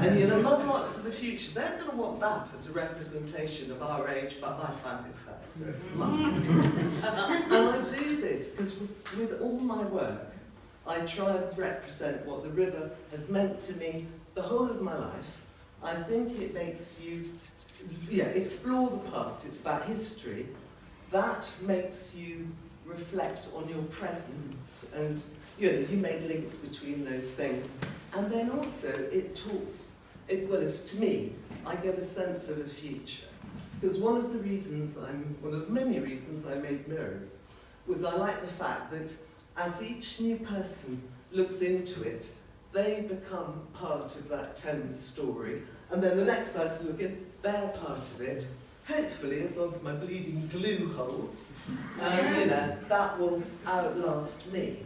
And you know, Mudlarks of the future, they're going to want that as a representation of our age, but I found it first, so it's mine. And I do this because with all my work, I try and represent what the river has meant to me the whole of my life. I think it makes you explore the past. It's about history. That makes you reflect on your present, and you know, you make links between those things. And then also it talks, to me, I get a sense of a future. Because one of the many reasons I made mirrors was I like the fact that as each new person looks into it, they become part of that Thames story, and then the next person looking, they're part of it. Hopefully, as long as my bleeding glue holds, you know, that will outlast me.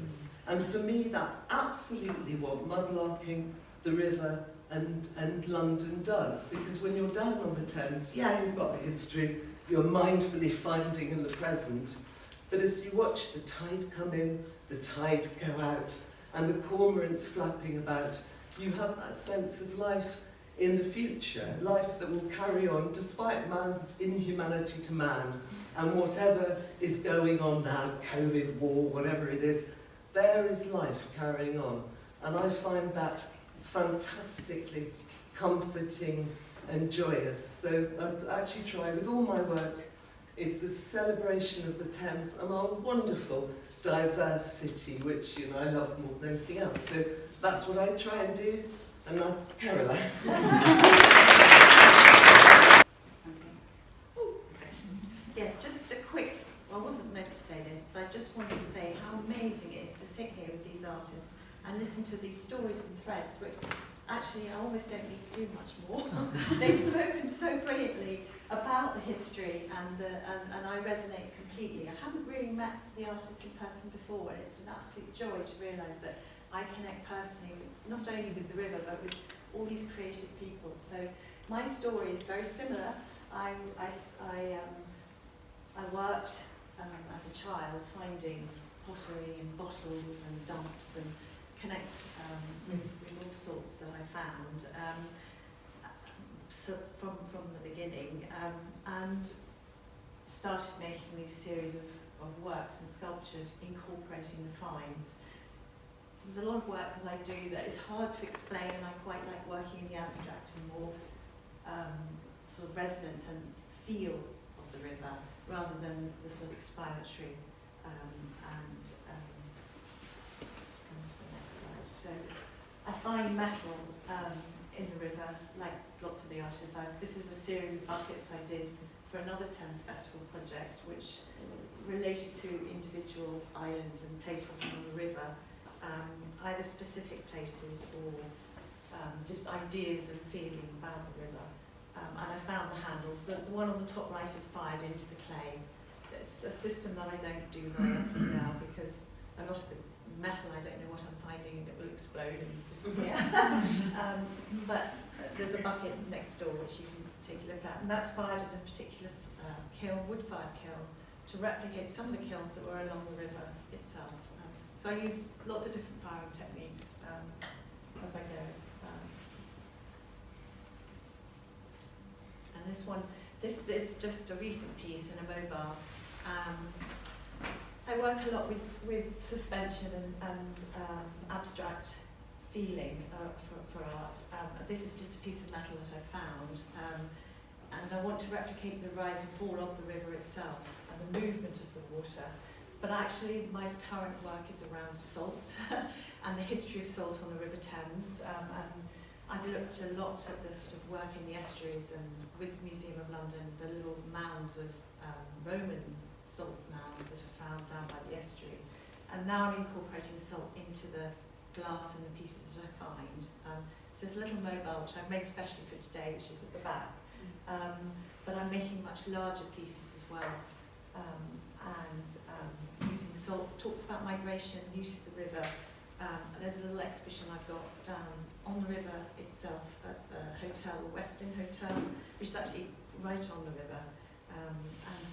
And for me, that's absolutely what mudlarking, the river, and London does. Because when you're down on the Thames, you've got the history, you're mindfully finding in the present, but as you watch the tide come in, the tide go out, and the cormorants flapping about, you have that sense of life in the future, life that will carry on despite man's inhumanity to man, and whatever is going on now, COVID, war, whatever it is, there is life carrying on. And I find that fantastically comforting and joyous. So I actually try with all my work, it's the celebration of the Thames and our wonderful, diverse city, which I love more than anything else. So that's what I try and do. And now, Caroline. Yeah, just a quick, I wasn't meant to say this, but I just wanted to say how amazing it is to sit here with these artists and listen to these stories and threads, which actually I almost don't need to do much more. They've spoken so brilliantly about the history, and I resonate completely. I haven't really met the artists in person before, and it's an absolute joy to realise that I connect personally, not only with the river, but with all these creative people. So my story is very similar. I worked as a child finding pottery and bottles and dumps and connect with all sorts that I found so from the beginning, and started making these series of works and sculptures incorporating the finds. There's a lot of work that I do that is hard to explain, and I quite like working in the abstract and more sort of resonance and feel of the river, rather than the sort of explanatory. Just going to the next slide. So I find metal in the river, like lots of the artists. This is a series of buckets I did for another Thames Festival project, which related to individual islands and places on the river. Either specific places or just ideas and feeling about the river. And I found the handles. The one on the top right is fired into the clay. It's a system that I don't do very often now, because a lot of the metal, I don't know what I'm finding, and it will explode and disappear. But there's a bucket next door which you can take a look at, and that's fired in a particular kiln, wood-fired kiln, to replicate some of the kilns that were along the river itself. So I use lots of different firing techniques as I go. And this is just a recent piece in a mobile. I work a lot with suspension and abstract feeling for art. This is just a piece of metal that I found, and I want to replicate the rise and fall of the river itself and the movement of the water. But actually, my current work is around salt and the history of salt on the River Thames. And I've looked a lot at the sort of work in the estuaries, and with the Museum of London, the little mounds of Roman salt mounds that are found down by the estuary. And now I'm incorporating salt into the glass and the pieces that I find. So there's a little mobile which I've made specially for today, which is at the back. But I'm making much larger pieces as well. Using salt, talks about migration, use of the river. There's a little exhibition I've got down on the river itself at the hotel, the Westin Hotel, which is actually right on the river, and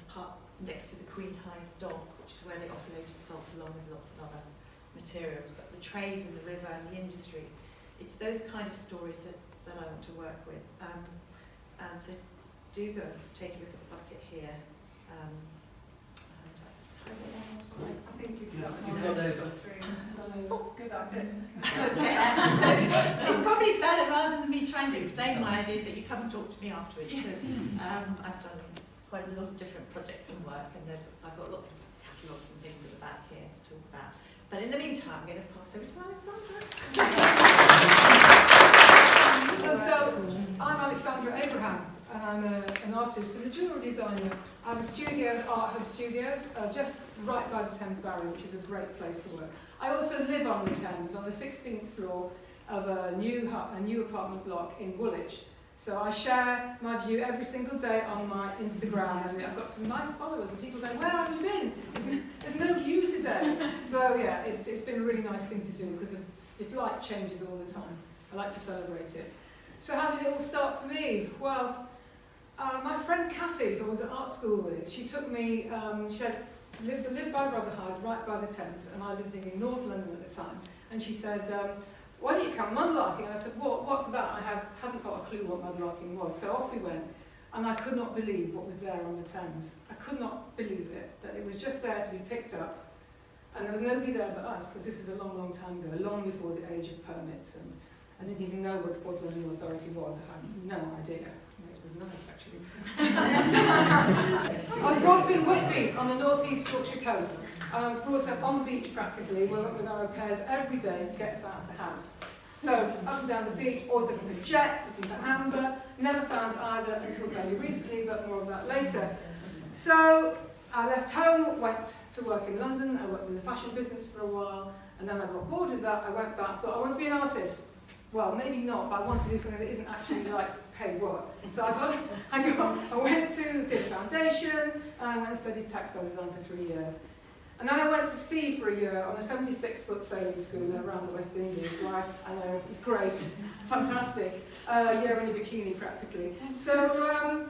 part next to the Queen Hive Dock, which is where they offloaded salt along with lots of other materials. But the trade and the river and the industry, it's those kind of stories that I want to work with. So do go take a look at the bucket here. I think you've got You've gone over. That's it. So it's probably better, rather than me trying to explain my ideas, that you come and talk to me afterwards, because I've done quite a lot of different projects and work, and I've got lots of catalogues and things at the back here to talk about. But in the meantime, I'm going to pass over to Alexandra. So, I'm Alexandra Abraham, and I'm an artist and a jewellery designer. I have a studio at Art Hub Studios, just right by the Thames Barrier, which is a great place to work. I also live on the Thames, on the 16th floor of a new apartment block in Woolwich. So I share my view every single day on my Instagram, and I've got some nice followers, and people going, "Where have you been? There's no view today." So yeah, it's been a really nice thing to do, because the light changes all the time. I like to celebrate it. So how did it all start for me? Well, my friend Kathy, who I was at art school with, she took me, she lived by Rotherhithe, right by the Thames, and I lived in North London at the time. And she said, "Why don't you come mudlarking?" And I said, "What's that?" I hadn't got a clue what mudlarking was. So off we went, and I could not believe what was there on the Thames. I could not believe it, that it was just there to be picked up, and there was nobody there but us, because this was a long, long time ago, long before the age of permits, and I didn't even know what the London Authority was. I had no idea. It was nice, actually. I was brought up in Whitby on the northeast Yorkshire coast. I was brought up on the beach practically. We went with our au pairs every day to get us out of the house. So up and down the beach, always looking for jet, looking for amber. Never found either until fairly recently, but more of that later. So I left home, went to work in London. I worked in the fashion business for a while, and then I got bored with that. I went back, thought I want to be an artist. Well, maybe not, but I want to do something that isn't actually like paid work. So I went to did a foundation, and I went and studied textile design for 3 years. And then I went to sea for a year on a 76-foot sailing schooner around the West Indies. Where I know, it was great, fantastic. A year in a bikini practically. So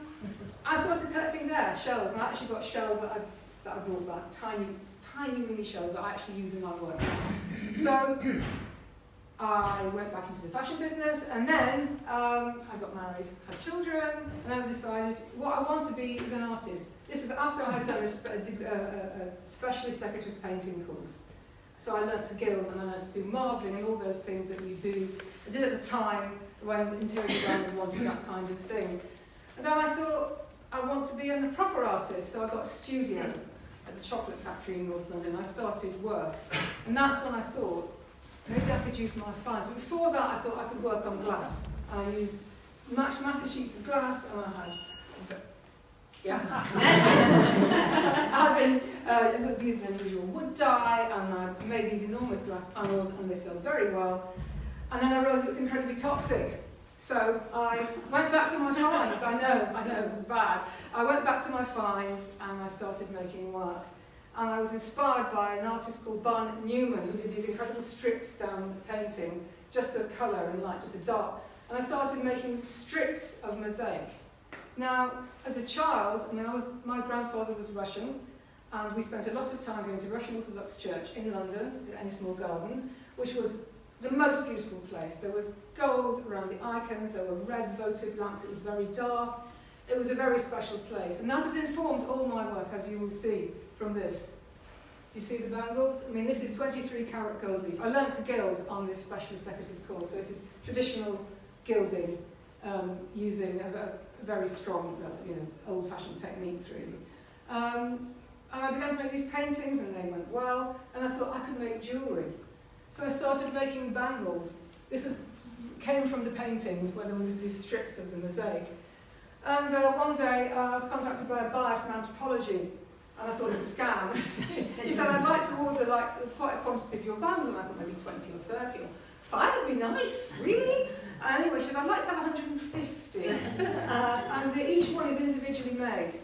I started collecting there, shells, and I actually got shells that I brought back, tiny mini shells that I actually use in my work. So I went back into the fashion business, and then I got married, had children, and then I decided what I want to be is an artist. This was after I had done a specialist decorative painting course. So I learnt to gild, and I learnt to do marbling and all those things that you do. I did at the time when interior designers wanted that kind of thing. And then I thought, I want to be a proper artist, so I got a studio at the chocolate factory in North London. I started work, and that's when I thought, maybe I could use my finds. But before that, I thought I could work on glass. I used massive sheets of glass, and I had, I used an unusual wood dye, and I made these enormous glass panels, and they sold very well. And then I realised it was incredibly toxic. So I went back to my finds. I know, it was bad. I went back to my finds, and I started making work. And I was inspired by an artist called Barnett Newman, who did these incredible strips down the painting, just of colour and light, just a dark. And I started making strips of mosaic. Now, as a child, my grandfather was Russian, and we spent a lot of time going to Russian Orthodox Church in London, at Ennismore Gardens, which was the most beautiful place. There was gold around the icons, there were red votive lamps, it was very dark. It was a very special place, and that has informed all my work, as you will see from this. Do you see the bangles? I mean, this is 23 carat gold leaf. I learnt to gild on this specialist decorative course, so this is traditional gilding using a very strong, old-fashioned techniques, really. And I began to make these paintings, and they went well, and I thought I could make jewellery. So I started making bangles. Came from the paintings, where there was these strips of the mosaic. And one day I was contacted by a buyer from anthropology, and I thought it was a scam. She said, I'd like to order quite a quantity of your bangles, and I thought maybe 20 or 30 or 5 would be nice, really? Anyway, she said, I'd like to have 150, and each one is individually made,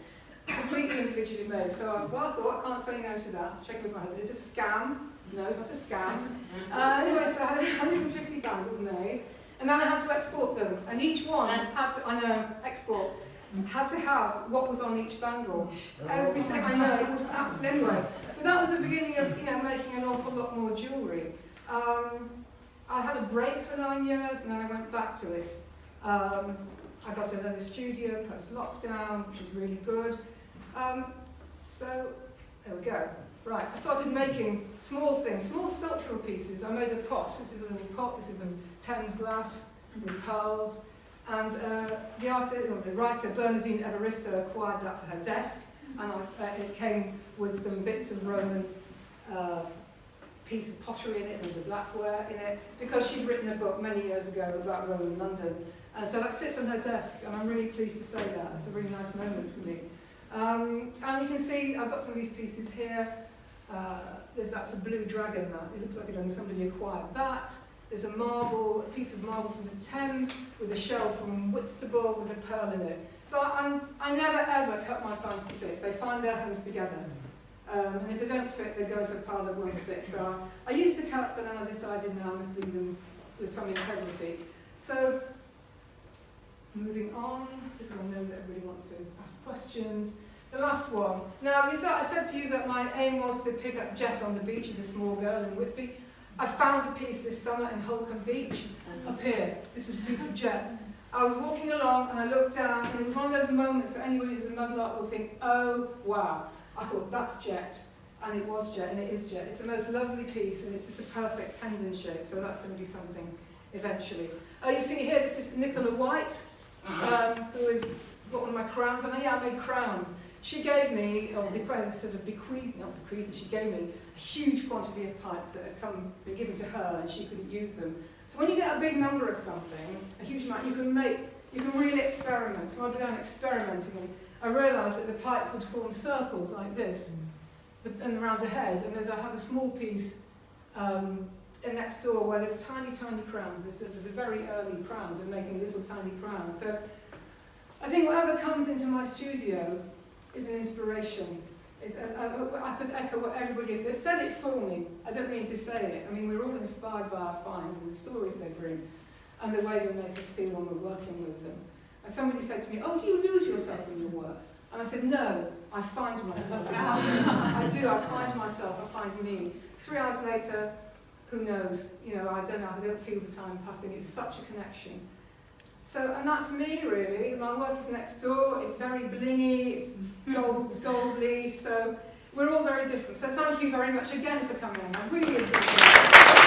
completely individually made. So I thought, I can't say no to that. Check with my husband, is it a scam? No, it's not a scam. Anyway, so I had 150 bangles made, and then I had to export them, and each one had to have what was on each bangle. Every single, I know, it was absolutely, anyway. But that was the beginning of, making an awful lot more jewellery. I had a break for 9 years, and then I went back to it. I got another studio post-lockdown, which is really good. So, there we go. Right, I started making small things, small sculptural pieces. I made a pot. This is a little pot. This is a Thames glass with pearls. And the writer, Bernardine Evaristo, acquired that for her desk. And it came with some bits of Roman piece of pottery in it and the blackware in it, because she'd written a book many years ago about Roman London. And so that sits on her desk, and I'm really pleased to say that. It's a really nice moment for me. And you can see I've got some of these pieces here. That's a blue dragon. It looks like somebody acquired that. There's a piece of marble from the Thames with a shell from Whitstable with a pearl in it. So I never ever cut my finds to fit. They find their homes together. And if they don't fit, they go into a pile that won't fit. So I used to cut, but then I decided now I must leave them with some integrity. So moving on, because I know that everybody wants to ask questions. The last one. Now, I said to you that my aim was to pick up Jet on the beach as a small girl in Whitby. I found a piece this summer in Holcombe Beach, up here. This is a piece of Jet. I was walking along and I looked down, and it was one of those moments that anybody who's a mudlark will think, oh, wow. I thought, that's Jet. And it was Jet, and it is Jet. It's the most lovely piece, and it's just the perfect pendant shape, so that's going to be something eventually. You see here, this is Nicola White, who has got one of my crowns, and I made crowns. She gave me, or bequeathed, she gave me a huge quantity of pipes that had been given to her, and she couldn't use them. So when you get a big number of something, a huge amount, you can really experiment. So I began experimenting, and I realised that the pipes would form circles like this, and around her head, and I have a small piece next door where there's tiny, tiny crowns. There's the very early crowns, and making little tiny crowns. So I think whatever comes into my studio is an inspiration. I could echo what everybody is. They've said it for me. I don't mean to say it. I mean, we're all inspired by our finds and the stories they bring and the way they make us feel when we're working with them. And somebody said to me, oh, do you lose yourself in your work? And I said, no, I find myself. I do, I find myself, I find me. 3 hours later, who knows? I don't know, I don't feel the time passing. It's such a connection. So, and that's me really. My work is next door, it's very blingy, it's gold leaf, so we're all very different. So thank you very much again for coming. I really appreciate it.